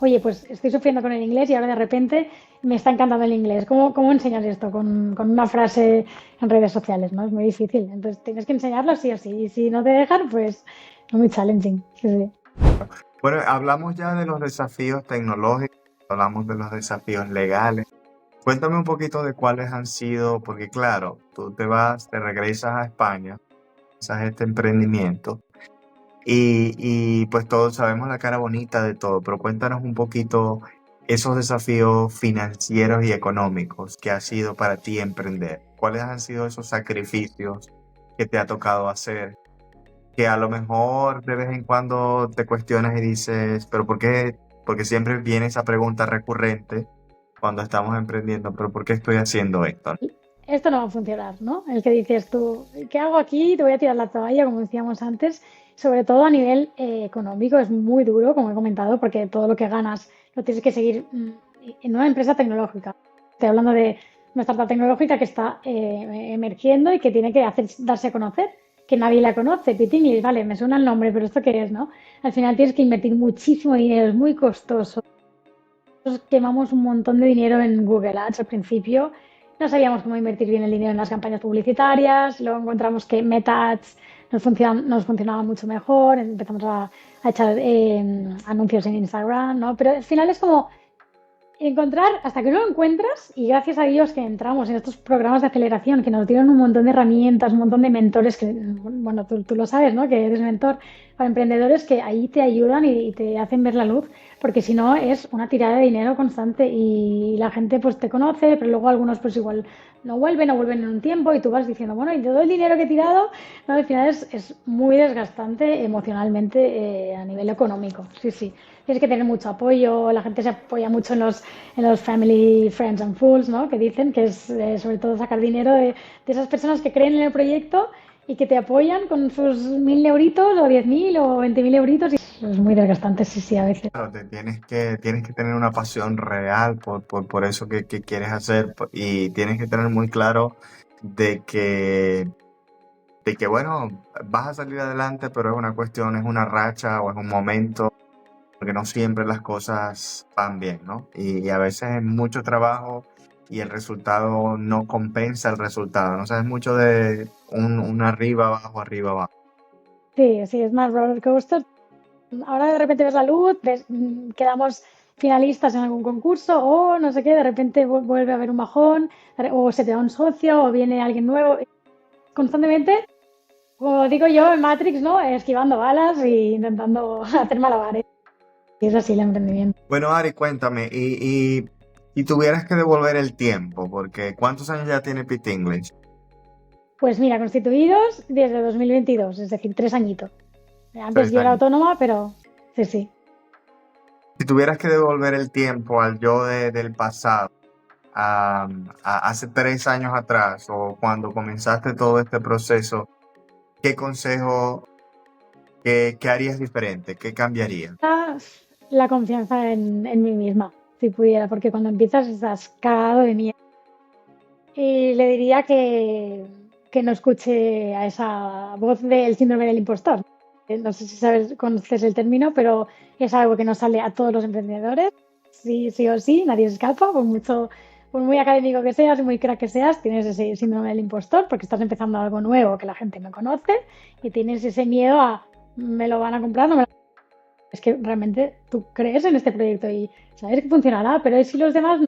Oye, pues estoy sufriendo con el inglés y ahora de repente me está encantando el inglés. ¿Cómo enseñas esto con una frase en redes sociales? ¿No? Es muy difícil. Entonces tienes que enseñarlo sí o sí. Y si no te dejan, pues es muy challenging. Sí, sí. Bueno, hablamos ya de los desafíos tecnológicos, hablamos de los desafíos legales. Cuéntame un poquito de cuáles han sido, porque claro, tú te regresas a España, haces este emprendimiento y pues todos sabemos la cara bonita de todo, pero cuéntanos un poquito esos desafíos financieros y económicos que ha sido para ti emprender. ¿Cuáles han sido esos sacrificios que te ha tocado hacer? Que a lo mejor de vez en cuando te cuestionas y dices, pero ¿por qué? Porque siempre viene esa pregunta recurrente cuando estamos emprendiendo, pero ¿por qué estoy haciendo esto? Esto no va a funcionar, ¿no? El que dices tú, ¿qué hago aquí? Te voy a tirar la toalla, como decíamos antes. Sobre todo a nivel económico es muy duro, como he comentado, porque todo lo que ganas lo tienes que seguir en una empresa tecnológica. Estoy hablando de una startup tecnológica que está emergiendo y que tiene que darse a conocer, que nadie la conoce. Pitinglis, vale, me suena el nombre, pero ¿esto qué es, no? Al final tienes que invertir muchísimo dinero, es muy costoso. Nosotros quemamos un montón de dinero en Google Ads al principio. No sabíamos cómo invertir bien el dinero en las campañas publicitarias. Luego encontramos que Meta Ads nos funcionaba mucho mejor. Empezamos a echar anuncios en Instagram, ¿no? Pero al final es como encontrar, hasta que no lo encuentras, y gracias a Dios que entramos en estos programas de aceleración que nos dieron un montón de herramientas, un montón de mentores, que, bueno, tú lo sabes, ¿no? Que eres mentor para emprendedores que ahí te ayudan y te hacen ver la luz, porque si no es una tirada de dinero constante y la gente pues te conoce, pero luego algunos pues igual no vuelven o vuelven en un tiempo y tú vas diciendo, bueno, y todo el dinero que he tirado, ¿no? Al final es muy desgastante emocionalmente a nivel económico, sí, sí. tienes que tener mucho apoyo, la gente se apoya mucho en los family, friends and fools, ¿no? Que dicen que es sobre todo sacar dinero de esas personas que creen en el proyecto y que te apoyan con sus 1.000 euritos o 10.000 o 20.000 euritos. Y es muy desgastante, sí, sí, a veces. Claro, tienes que tener una pasión real por eso que quieres hacer y tienes que tener muy claro de que, de que, bueno, vas a salir adelante, pero es una cuestión, es una racha o es un momento, porque no siempre las cosas van bien, ¿no? Y a veces es mucho trabajo y el resultado no compensa el resultado, ¿no? O sea, es mucho de un arriba, abajo, arriba, abajo. Sí, sí, es más roller coaster. Ahora de repente ves la luz, quedamos finalistas en algún concurso o no sé qué, de repente vuelve a haber un bajón o se te da un socio o viene alguien nuevo. Constantemente, como digo yo en Matrix, ¿no? Esquivando balas e intentando hacer malabares. Y es así el emprendimiento. Bueno, Ari, cuéntame, y tuvieras que devolver el tiempo, porque ¿cuántos años ya tiene Pete English? Pues mira, constituidos desde 2022, es decir, 3 añitos. Antes Tres yo era años. autónoma, pero sí, sí. Si tuvieras que devolver el tiempo al yo del pasado, hace 3 años atrás o cuando comenzaste todo este proceso, ¿qué consejo, qué harías diferente? ¿Qué cambiaría? Ah, la confianza en mí misma, si pudiera, porque cuando empiezas estás cagado de miedo. Y le diría que no escuche a esa voz del síndrome del impostor. No sé si sabes, conoces el término, pero es algo que nos sale a todos los emprendedores. Sí, sí o sí, nadie se escapa, por muy académico que seas y muy crack que seas, tienes ese síndrome del impostor porque estás empezando algo nuevo que la gente no conoce y tienes ese miedo a me lo van a comprar, no me lo... Es que realmente tú crees en este proyecto y sabes que funcionará, pero ¿y si los demás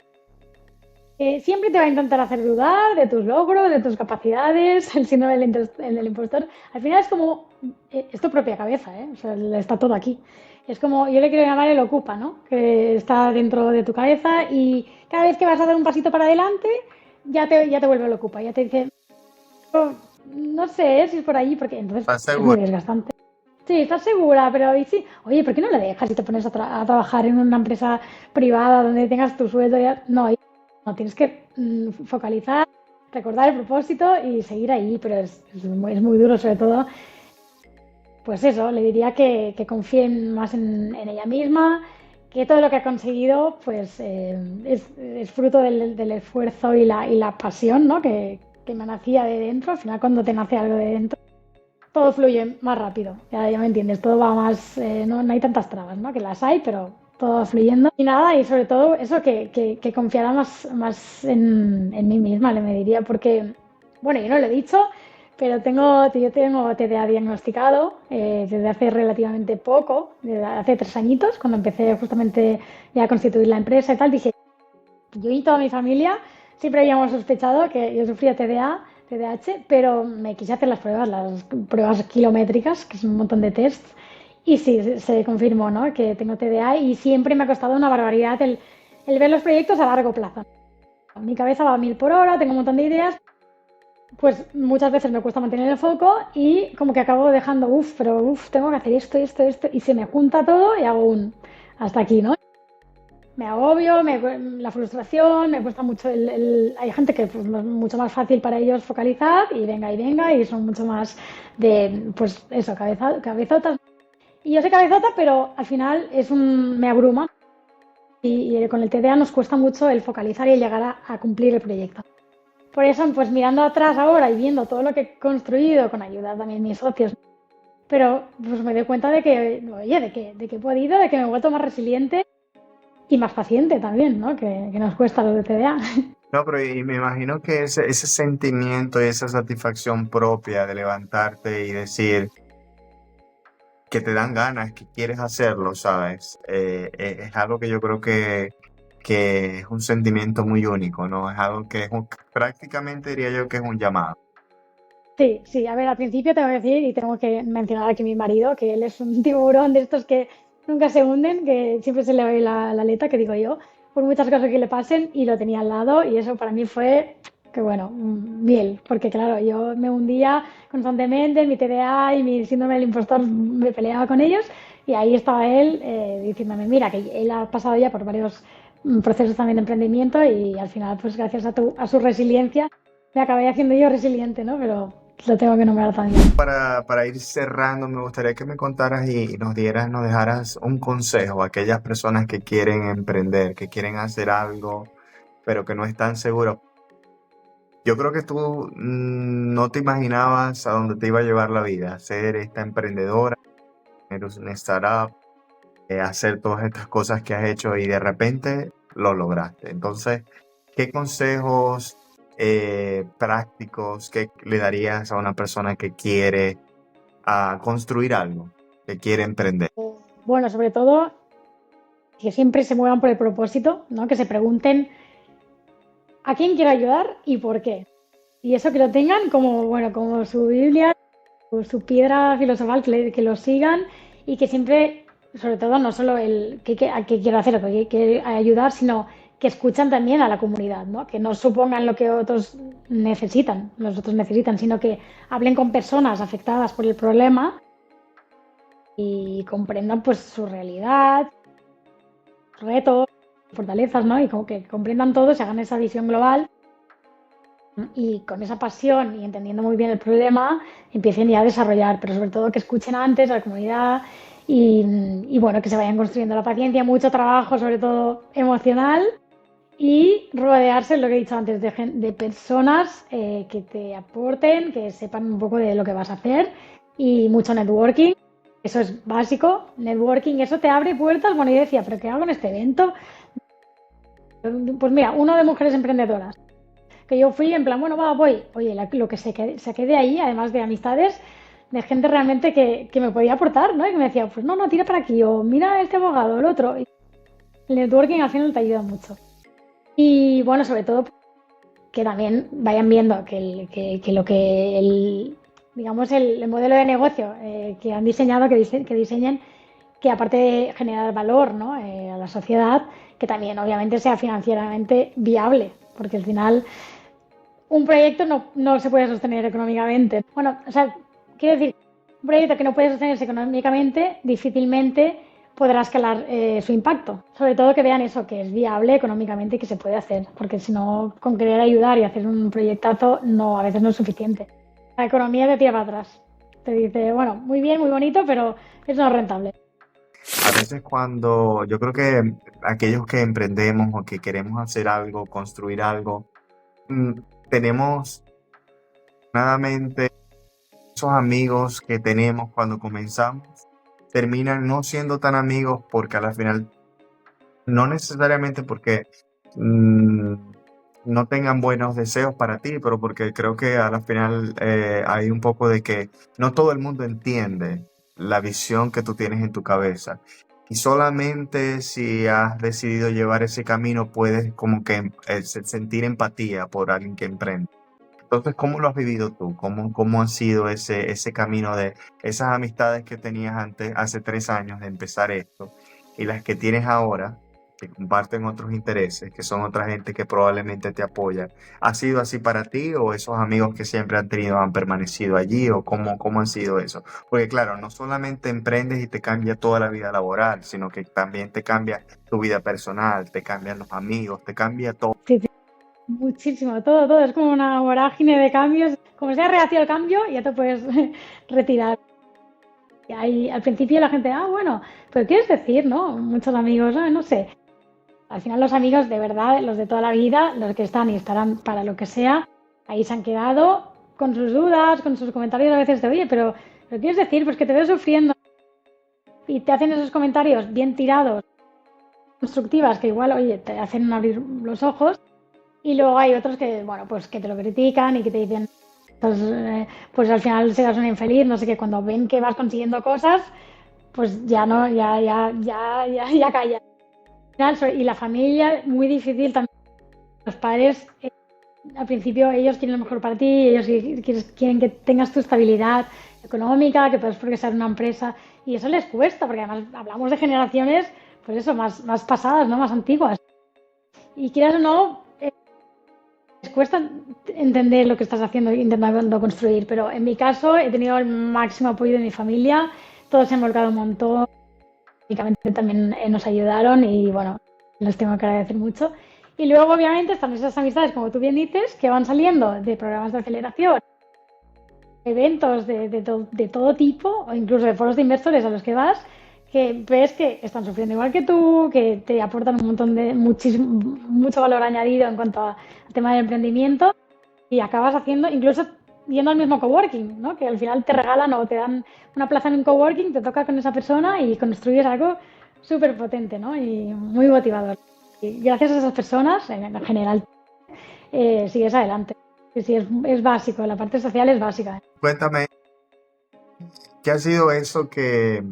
siempre te va a intentar hacer dudar de tus logros, de tus capacidades, el síndrome del impostor? Al final es como, es tu propia cabeza, ¿eh? O sea, está todo aquí. Es como, yo le quiero llamar el ocupa, ¿no? Que está dentro de tu cabeza y cada vez que vas a dar un pasito para adelante, ya te vuelve el ocupa, ya te dice, "Oh, no sé si es por ahí, porque entonces ¿Estás es muy seguro? desgastante. Sí, estás segura, pero y sí, oye, ¿por qué no la dejas y te pones a trabajar en una empresa privada donde tengas tu sueldo? No, no, tienes que focalizar, recordar el propósito y seguir ahí, pero es muy duro, sobre todo, pues eso, le diría que confíen más en ella misma, que todo lo que ha conseguido, pues es fruto del esfuerzo y la pasión, ¿no? Que me nacía de dentro. Al final, cuando te nace algo de dentro, todo fluye más rápido, ya me entiendes, todo va más, no hay tantas trabas, ¿no? Que las hay, pero todo va fluyendo. Y nada, y sobre todo eso, que confiara más en mí misma, le me diría, porque, bueno, yo no lo he dicho, pero yo tengo TDA diagnosticado desde hace relativamente poco, desde hace 3 añitos, cuando empecé justamente ya a constituir la empresa y tal, dije, yo y toda mi familia siempre habíamos sospechado que yo sufría TDAH, pero me quise hacer las pruebas kilométricas, que son un montón de tests, y sí, se confirmó, ¿no? Que tengo TDA y siempre me ha costado una barbaridad el ver los proyectos a largo plazo. Mi cabeza va a 1.000 por hora, tengo un montón de ideas, pues muchas veces me cuesta mantener el foco y como que acabo dejando, tengo que hacer esto, y se me junta todo y hago hasta aquí, ¿no? Me agobio, la frustración, me cuesta mucho hay gente que pues, es mucho más fácil para ellos focalizar y venga, y son mucho más de, pues eso, cabezotas. Y yo soy cabezota, pero al final me abruma y con el TDA nos cuesta mucho el focalizar y el llegar a cumplir el proyecto. Por eso, pues mirando atrás ahora y viendo todo lo que he construido, con ayuda también de mis socios, pero pues me doy cuenta de que, oye, de que he podido, de que me he vuelto más resiliente y más paciente también, ¿no? Que nos cuesta lo de TDA. No, pero y me imagino que ese sentimiento y esa satisfacción propia de levantarte y decir que te dan ganas, que quieres hacerlo, ¿sabes? Es algo que yo creo que es un sentimiento muy único, ¿no? Es algo que prácticamente diría yo que es un llamado. Sí, sí, a ver, al principio tengo que decir y tengo que mencionar aquí a mi marido, que él es un tiburón de estos que nunca se hunden, que siempre se le ve la aleta, que digo yo, por muchas cosas que le pasen, y lo tenía al lado, y eso para mí fue, que bueno, miel, porque claro, yo me hundía constantemente, mi TDA y mi síndrome del impostor me peleaba con ellos, Y ahí estaba él diciéndome, mira, que él ha pasado ya por varios procesos también de emprendimiento y al final, pues gracias a su resiliencia, me acabé haciendo yo resiliente, ¿no? Pero lo tengo que nombrar también. Para ir cerrando, me gustaría que me contaras y nos dejaras un consejo a aquellas personas que quieren emprender, que quieren hacer algo, pero que no están seguros. Yo creo que tú no te imaginabas a dónde te iba a llevar la vida, ser esta emprendedora, tener una startup, hacer todas estas cosas que has hecho y de repente lo lograste. Entonces, ¿qué consejos prácticos que le darías a una persona que quiere construir algo, que quiere emprender? Bueno, sobre todo que siempre se muevan por el propósito, ¿no? Que se pregunten a quién quiero ayudar y por qué. Y eso que lo tengan como, bueno, como su Biblia, o su piedra filosofal, que lo sigan y que siempre, sobre todo, no solo el a qué quiero hacer o que ayudar, sino que escuchan también a la comunidad, ¿no? Que no supongan lo que otros necesitan, los otros necesitan, sino que hablen con personas afectadas por el problema y comprendan pues su realidad, retos, fortalezas, ¿no? Y como que comprendan todo, se hagan esa visión global y con esa pasión y entendiendo muy bien el problema, empiecen ya a desarrollar, pero sobre todo que escuchen antes a la comunidad y bueno, que se vayan construyendo la paciencia, mucho trabajo, sobre todo emocional, y rodearse, lo que he dicho antes, de personas que te aporten, que sepan un poco de lo que vas a hacer y mucho networking. Eso es básico, networking, eso te abre puertas. Bueno, yo decía, ¿pero qué hago en este evento? Pues mira, uno de mujeres emprendedoras, que yo fui en plan, bueno, va, voy. Oye, lo que saqué de ahí, además de amistades, de gente realmente que me podía aportar, ¿no? Y que me decía, pues no, tira para aquí, o mira este abogado, el otro. Y el networking al final te ayuda mucho. Y bueno, sobre todo que también vayan viendo que lo que digamos, el modelo de negocio que han diseñado, que diseñen, que aparte de generar valor, ¿no? A la sociedad, que también obviamente sea financieramente viable, porque al final un proyecto no se puede sostener económicamente. Bueno, o sea, quiero decir, un proyecto que no puede sostenerse económicamente difícilmente podrá escalar su impacto. Sobre todo que vean eso, que es viable económicamente y que se puede hacer, porque si no, con querer ayudar y hacer un proyectazo, no, a veces no es suficiente. La economía te tira para atrás. Te dice, bueno, muy bien, muy bonito, pero eso no es rentable. A veces cuando yo creo que aquellos que emprendemos o que queremos hacer algo, construir algo, mm, tenemos mente esos amigos que tenemos cuando comenzamos terminan no siendo tan amigos porque a la final, no necesariamente porque mm, no tengan buenos deseos para ti, pero porque creo que a la final hay un poco de que no todo el mundo entiende la visión que tú tienes en tu cabeza. Y solamente si has decidido llevar ese camino puedes como que sentir empatía por alguien que emprende. Entonces, ¿cómo lo has vivido tú? ¿Cómo ha sido ese camino de esas amistades que tenías antes, hace 3 años de empezar esto, y las que tienes ahora, que comparten otros intereses, que son otra gente que probablemente te apoya? ¿Ha sido así para ti o esos amigos que siempre han tenido han permanecido allí o cómo han sido eso? Porque claro, no solamente emprendes y te cambia toda la vida laboral, sino que también te cambia tu vida personal, te cambian los amigos, te cambia todo. Sí, sí, muchísimo, todo. Es como una vorágine de cambios. Como sea reacio al cambio, ya te puedes retirar. Y ahí, al principio la gente, bueno, pero quieres decir, ¿no? Muchos amigos, no sé. Al final los amigos de verdad, los de toda la vida, los que están y estarán para lo que sea, ahí se han quedado con sus dudas, con sus comentarios a veces de, oye, pero quieres decir, pues que te veo sufriendo y te hacen esos comentarios bien tirados, constructivas, que igual, oye, te hacen abrir los ojos y luego hay otros que, bueno, pues que te lo critican y que te dicen, pues al final serás una infeliz, no sé qué, cuando ven que vas consiguiendo cosas, pues ya no, ya callan. Y la familia, muy difícil también. Los padres, al principio, ellos quieren lo mejor para ti, ellos quieren que tengas tu estabilidad económica, que puedas progresar en una empresa, y eso les cuesta, porque además hablamos de generaciones, pues eso, más pasadas, ¿no? Más antiguas. Y quieras o no, les cuesta entender lo que estás haciendo, intentando construir, pero en mi caso he tenido el máximo apoyo de mi familia, todos se han volcado un montón, Básicamente también nos ayudaron y bueno, les tengo que agradecer mucho. Y luego obviamente están esas amistades, como tú bien dices, que van saliendo de programas de aceleración, eventos de todo tipo o incluso de foros de inversores a los que vas, que ves que están sufriendo igual que tú, que te aportan un montón de mucho valor añadido en cuanto al tema del emprendimiento y acabas haciendo, incluso yendo al mismo coworking, ¿no? Que al final te regalan o te dan una plaza en un coworking, te toca con esa persona y construyes algo súper potente, ¿no? Y muy motivador. Y gracias a esas personas, en general, sigues adelante. Sí, sí, es básico, la parte social es básica. Cuéntame, ¿qué ha sido eso que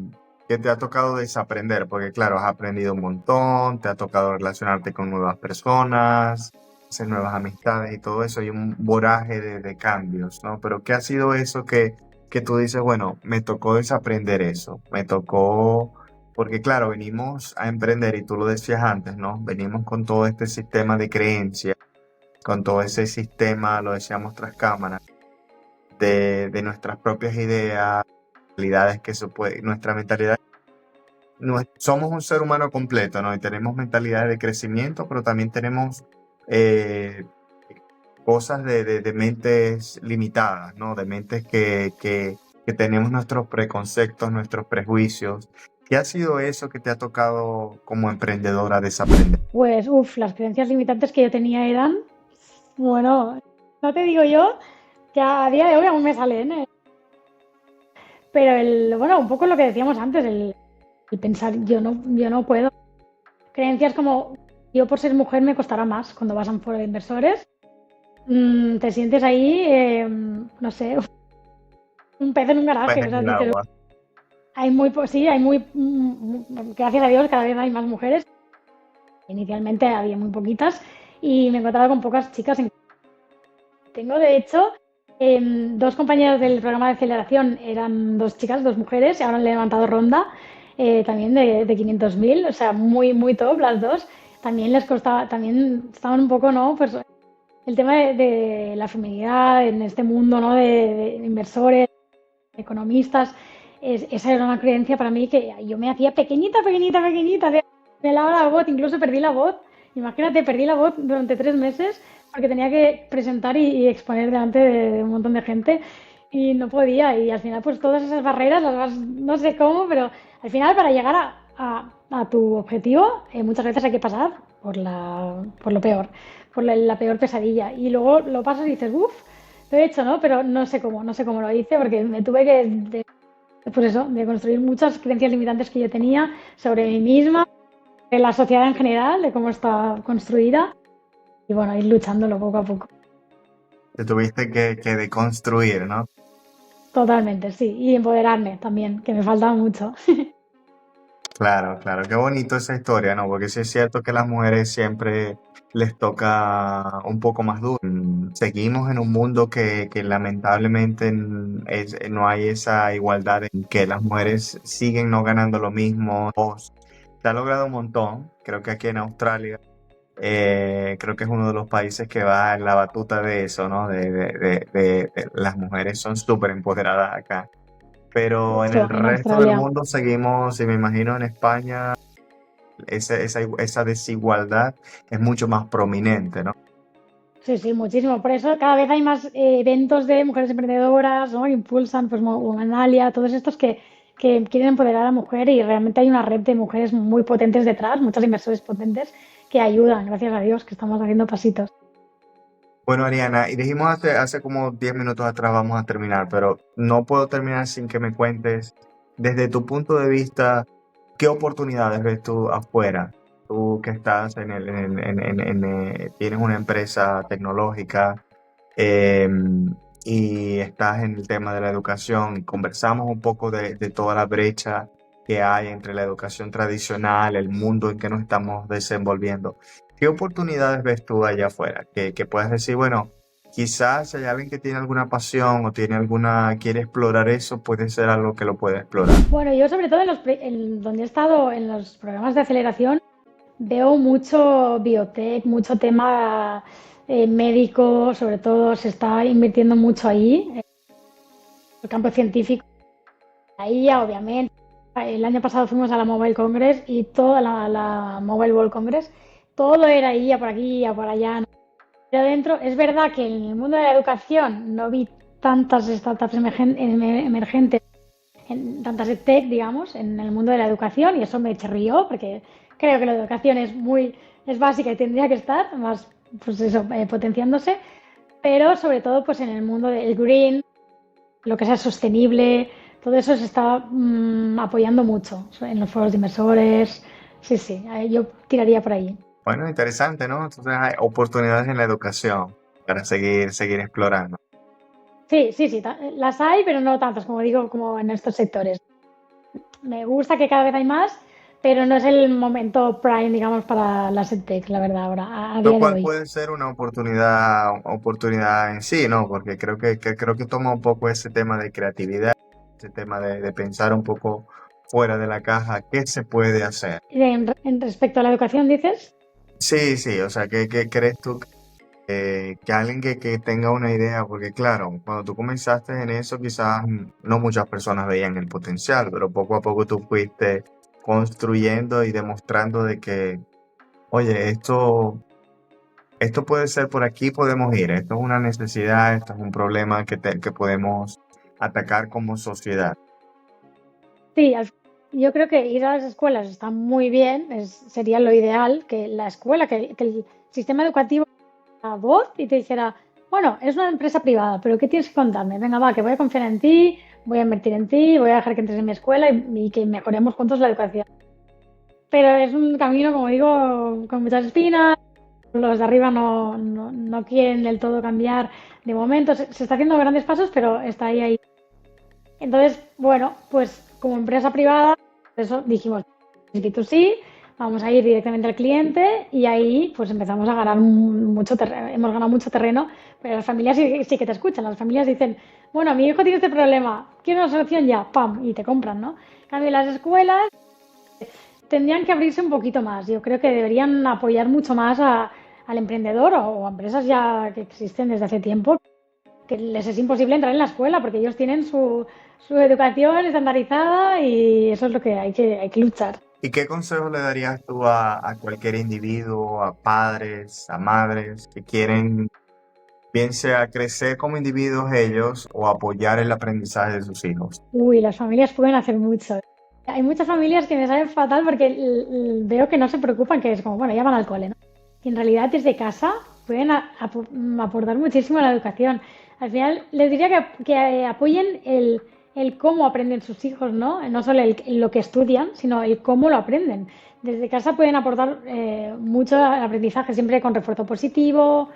te ha tocado desaprender? Porque claro, has aprendido un montón, te ha tocado relacionarte con nuevas personas, hacer nuevas amistades y todo eso, y un voraje de cambios, ¿no? Pero ¿qué ha sido eso que tú dices, bueno, me tocó desaprender eso, me tocó, porque claro, venimos a emprender y tú lo decías antes, ¿no? Venimos con todo este sistema de creencias, con todo ese sistema, lo decíamos tras cámaras, de nuestras propias ideas, mentalidades que se puede, nuestra mentalidad, somos un ser humano completo, ¿no? Y tenemos mentalidades de crecimiento, pero también tenemos eh, cosas de mentes limitadas, ¿no? De mentes que tenemos nuestros preconceptos, nuestros prejuicios. ¿Qué ha sido eso que te ha tocado como emprendedora desaprender? Pues, uff, las creencias limitantes que yo tenía eran, bueno, no te digo yo que a día de hoy aún me salen, ¿eh? Pero bueno, un poco lo que decíamos antes, el pensar, yo no puedo. Creencias como, yo por ser mujer me costará más cuando vas a un foro de inversores. Te sientes ahí, no sé, un pez en un Pues garaje, o en sea, el dices, agua. sí, hay gracias a Dios cada vez hay más mujeres. Inicialmente había muy poquitas y me encontraba con pocas chicas. Tengo, de hecho, dos compañeras del programa de aceleración, eran dos chicas, dos mujeres, y ahora han levantado ronda también de 500.000, o sea, muy, muy top las dos. También les costaba, también estaban un poco, ¿no? Pues el tema de la feminidad en este mundo, ¿no? De inversores, economistas, esa era una creencia para mí que yo me hacía pequeñita, pequeñita, pequeñita, me lava la voz, incluso perdí la voz. Imagínate, perdí la voz durante 3 meses porque tenía que presentar y exponer delante de un montón de gente y no podía. Y al final, pues todas esas barreras las vas, no sé cómo, pero al final para llegar a tu objetivo, muchas veces hay que pasar por lo peor, por la peor pesadilla. Y luego lo pasas y dices, uff, lo he hecho, ¿no? Pero no sé cómo lo hice porque me tuve que, pues eso, de construir muchas creencias limitantes que yo tenía sobre mí misma, de la sociedad en general, de cómo está construida y bueno, ir luchándolo poco a poco. Te tuviste que deconstruir, ¿no? Totalmente, sí. Y empoderarme también, que me faltaba mucho. Claro, claro, qué bonito esa historia, ¿no? Porque sí es cierto que a las mujeres siempre les toca un poco más duro. Seguimos en un mundo que lamentablemente no hay esa igualdad en que las mujeres siguen no ganando lo mismo. Se ha logrado un montón, creo que aquí en Australia, creo que es uno de los países que va en la batuta de eso, ¿no? De las mujeres son súper empoderadas acá. Pero en Mucho el en resto del Australia. mundo seguimos, y me imagino en España, esa desigualdad es mucho más prominente, ¿no? Sí, sí, muchísimo. Por eso cada vez hay más eventos de mujeres emprendedoras, ¿no? Impulsan, pues, Womenalia, todos estos que quieren empoderar a la mujer y realmente hay una red de mujeres muy potentes detrás, muchos inversores potentes que ayudan, gracias a Dios, que estamos haciendo pasitos. Bueno, Ariana, y dijimos hace como 10 minutos atrás vamos a terminar, pero no puedo terminar sin que me cuentes, desde tu punto de vista, qué oportunidades ves tú afuera. Tú que estás tienes una empresa tecnológica, eh, y estás en el tema de la educación, y conversamos un poco de toda la brecha que hay entre la educación tradicional, el mundo en que nos estamos desenvolviendo. ¿Qué oportunidades ves tú allá afuera? Que puedas decir, bueno, quizás si hay alguien que tiene alguna pasión o quiere explorar eso, puede ser algo que lo puede explorar. Bueno, yo sobre todo donde he estado en los programas de aceleración, veo mucho biotech, mucho tema médico, sobre todo se está invirtiendo mucho ahí, en el campo científico. Ahí ya, obviamente. El año pasado fuimos a la Mobile Congress y toda la Mobile World Congress, todo era ir a por aquí, a por allá, ¿no? Pero dentro, es verdad que en el mundo de la educación no vi tantas startups emergentes, tantas tech, digamos, en el mundo de la educación y eso me chirrió porque creo que la educación es básica y tendría que estar más, pues eso, potenciándose, pero sobre todo pues en el mundo del green, lo que sea sostenible, todo eso se está apoyando mucho en los foros de inversores. Sí, sí, yo tiraría por ahí. Bueno, interesante, ¿no? Entonces hay oportunidades en la educación para seguir explorando. Sí, sí, sí, las hay, pero no tantas, como digo, como en estos sectores. Me gusta que cada vez hay más, pero no es el momento prime, digamos, para las EdTech, la verdad, ahora, a Lo día de cual hoy. puede ser una oportunidad en sí, ¿no? Porque creo que toma un poco ese tema de creatividad, ese tema de pensar un poco fuera de la caja, ¿qué se puede hacer? En respecto a la educación, dices, Sí, sí, o sea, ¿qué crees tú que alguien que tenga una idea? Porque claro, cuando tú comenzaste en eso, quizás no muchas personas veían el potencial, pero poco a poco tú fuiste construyendo y demostrando de que, oye, esto puede ser por aquí, podemos ir, esto es una necesidad, esto es un problema que podemos atacar como sociedad. sí, yo creo que ir a las escuelas está muy bien, sería lo ideal, que la escuela, que el sistema educativo a voz y te dijera, bueno, es una empresa privada, pero ¿qué tienes que contarme? Venga, va, que voy a confiar en ti, voy a invertir en ti, voy a dejar que entres en mi escuela y que mejoremos juntos la educación. Pero es un camino, como digo, con muchas espinas. Los de arriba no quieren del todo cambiar de momento. Se está haciendo grandes pasos, pero está ahí, ahí. Entonces, bueno, pues como empresa privada, por eso dijimos, B2C, vamos a ir directamente al cliente y ahí pues empezamos a ganar mucho terreno, hemos ganado mucho terreno, pero las familias sí que te escuchan, las familias dicen, bueno, mi hijo tiene este problema, quiero una solución ya, pam, y te compran, ¿no? En cambio, las escuelas tendrían que abrirse un poquito más. Yo creo que deberían apoyar mucho más al emprendedor o a empresas ya que existen desde hace tiempo, que les es imposible entrar en la escuela porque ellos tienen su educación estandarizada y eso es lo que hay que luchar. ¿Y qué consejo le darías tú a cualquier individuo, a padres, a madres que quieren, bien sea crecer como individuos ellos o apoyar el aprendizaje de sus hijos? Uy, las familias pueden hacer mucho. Hay muchas familias que me salen fatal porque veo que no se preocupan, que es como, bueno, ya van al cole, ¿no? Y en realidad desde casa pueden aportar muchísimo a la educación. Al final les diría que apoyen el cómo aprenden sus hijos, ¿no? No solo lo que estudian, sino el cómo lo aprenden. Desde casa pueden aportar mucho al aprendizaje, siempre con refuerzo positivo,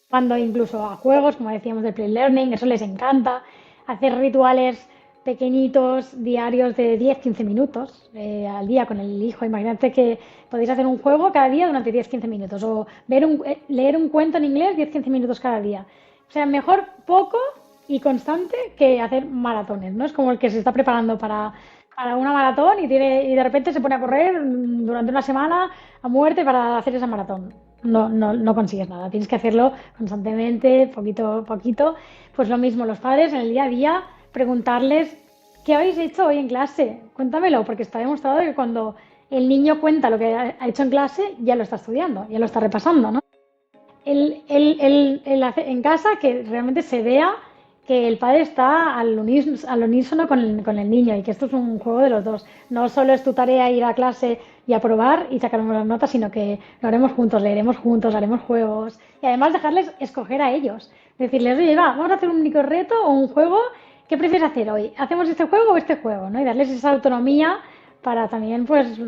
jugando incluso a juegos, como decíamos, de play learning, eso les encanta. Hacer rituales pequeñitos, diarios de 10-15 minutos al día con el hijo. Imagínate que podéis hacer un juego cada día durante 10-15 minutos o leer un cuento en inglés 10-15 minutos cada día. O sea, mejor poco y constante que hacer maratones, ¿no? Es como el que se está preparando para una maratón y de repente se pone a correr durante una semana a muerte para hacer esa maratón. No consigues nada. Tienes que hacerlo constantemente, poquito a poquito. Pues lo mismo, los padres en el día a día, preguntarles, ¿qué habéis hecho hoy en clase? Cuéntamelo, porque está demostrado que cuando el niño cuenta lo que ha hecho en clase, ya lo está estudiando, ya lo está repasando, ¿no? En casa que realmente se vea que el padre está al unísono con el niño y que esto es un juego de los dos. No solo es tu tarea ir a clase y aprobar y sacarnos las notas, sino que lo haremos juntos, leeremos juntos, haremos juegos y además dejarles escoger a ellos. Decirles, oye, va, vamos a hacer un único reto o un juego. ¿Qué prefieres hacer hoy? ¿Hacemos este juego o este juego? ¿No? Y darles esa autonomía para también pues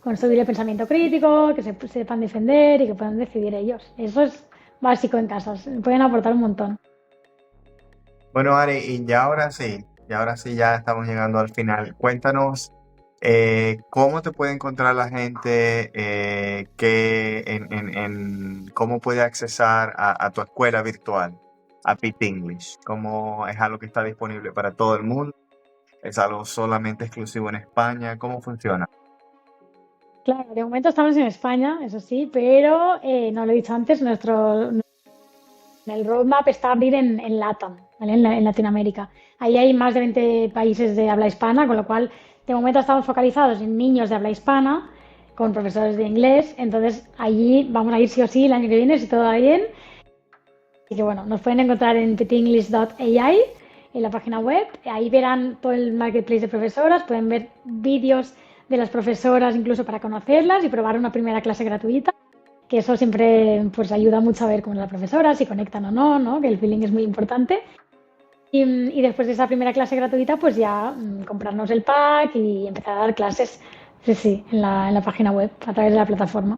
construir el pensamiento crítico, que sepan defender y que puedan decidir ellos. Eso es básico en casa, pueden aportar un montón. Bueno, Ari, y ahora sí ya estamos llegando al final. Cuéntanos cómo te puede encontrar la gente, cómo puede accesar a tu escuela virtual, a Pit English, cómo es algo que está disponible para todo el mundo, es algo solamente exclusivo en España, ¿cómo funciona? Claro, de momento estamos en España, eso sí, pero no lo he dicho antes, el roadmap está a abrir en LATAM. ¿vale? En Latinoamérica. Ahí hay más de 20 países de habla hispana, con lo cual de momento estamos focalizados en niños de habla hispana con profesores de inglés. Entonces allí vamos a ir sí o sí el año que viene si todo va bien. Así que bueno, nos pueden encontrar en petenglish.ai en la página web. Ahí verán todo el marketplace de profesoras, pueden ver vídeos de las profesoras incluso para conocerlas y probar una primera clase gratuita, que eso siempre pues ayuda mucho a ver cómo es la profesora, si conectan o no, ¿no? Que el feeling es muy importante. Y después de esa primera clase gratuita, pues ya comprarnos el pack y empezar a dar clases, sí, sí, en la página web, a través de la plataforma.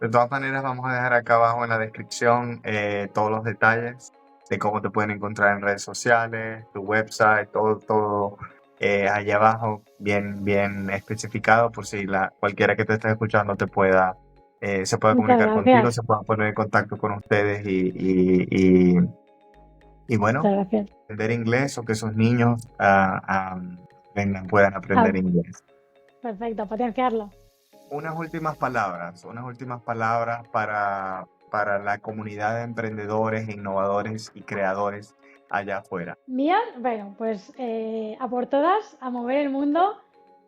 De todas maneras, vamos a dejar acá abajo en la descripción todos los detalles de cómo te pueden encontrar en redes sociales, tu website, todo allá abajo, bien especificado por si cualquiera que te esté escuchando se pueda Muchas comunicar contigo, gracias. se pueda poner en contacto con ustedes y bueno, Muchas gracias. aprender inglés o que esos niños puedan Ah, aprender inglés. perfecto, potenciarlo. Unas últimas palabras para la comunidad de emprendedores, innovadores y creadores allá afuera. Mía, bueno, pues a por todas, a mover el mundo,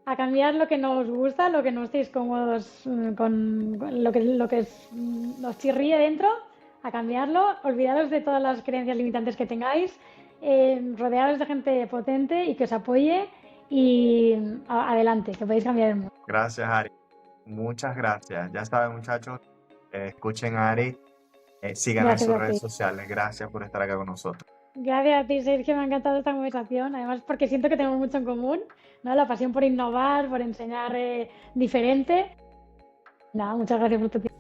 a cambiar lo que no os gusta, lo que no estéis cómodos con os chirríe dentro, a cambiarlo, olvidaros de todas las creencias limitantes que tengáis, rodearos de gente potente y que os apoye y adelante, que podéis cambiar el mundo. Gracias, Ari. Muchas gracias. Ya saben, muchachos, escuchen a Ari, síganla en Gracias sus a redes ti. sociales. Gracias por estar acá con nosotros. Gracias a ti, Sergio, me ha encantado esta conversación, además porque siento que tenemos mucho en común, ¿no? La pasión por innovar, por enseñar diferente. Nada, muchas gracias por tu tiempo.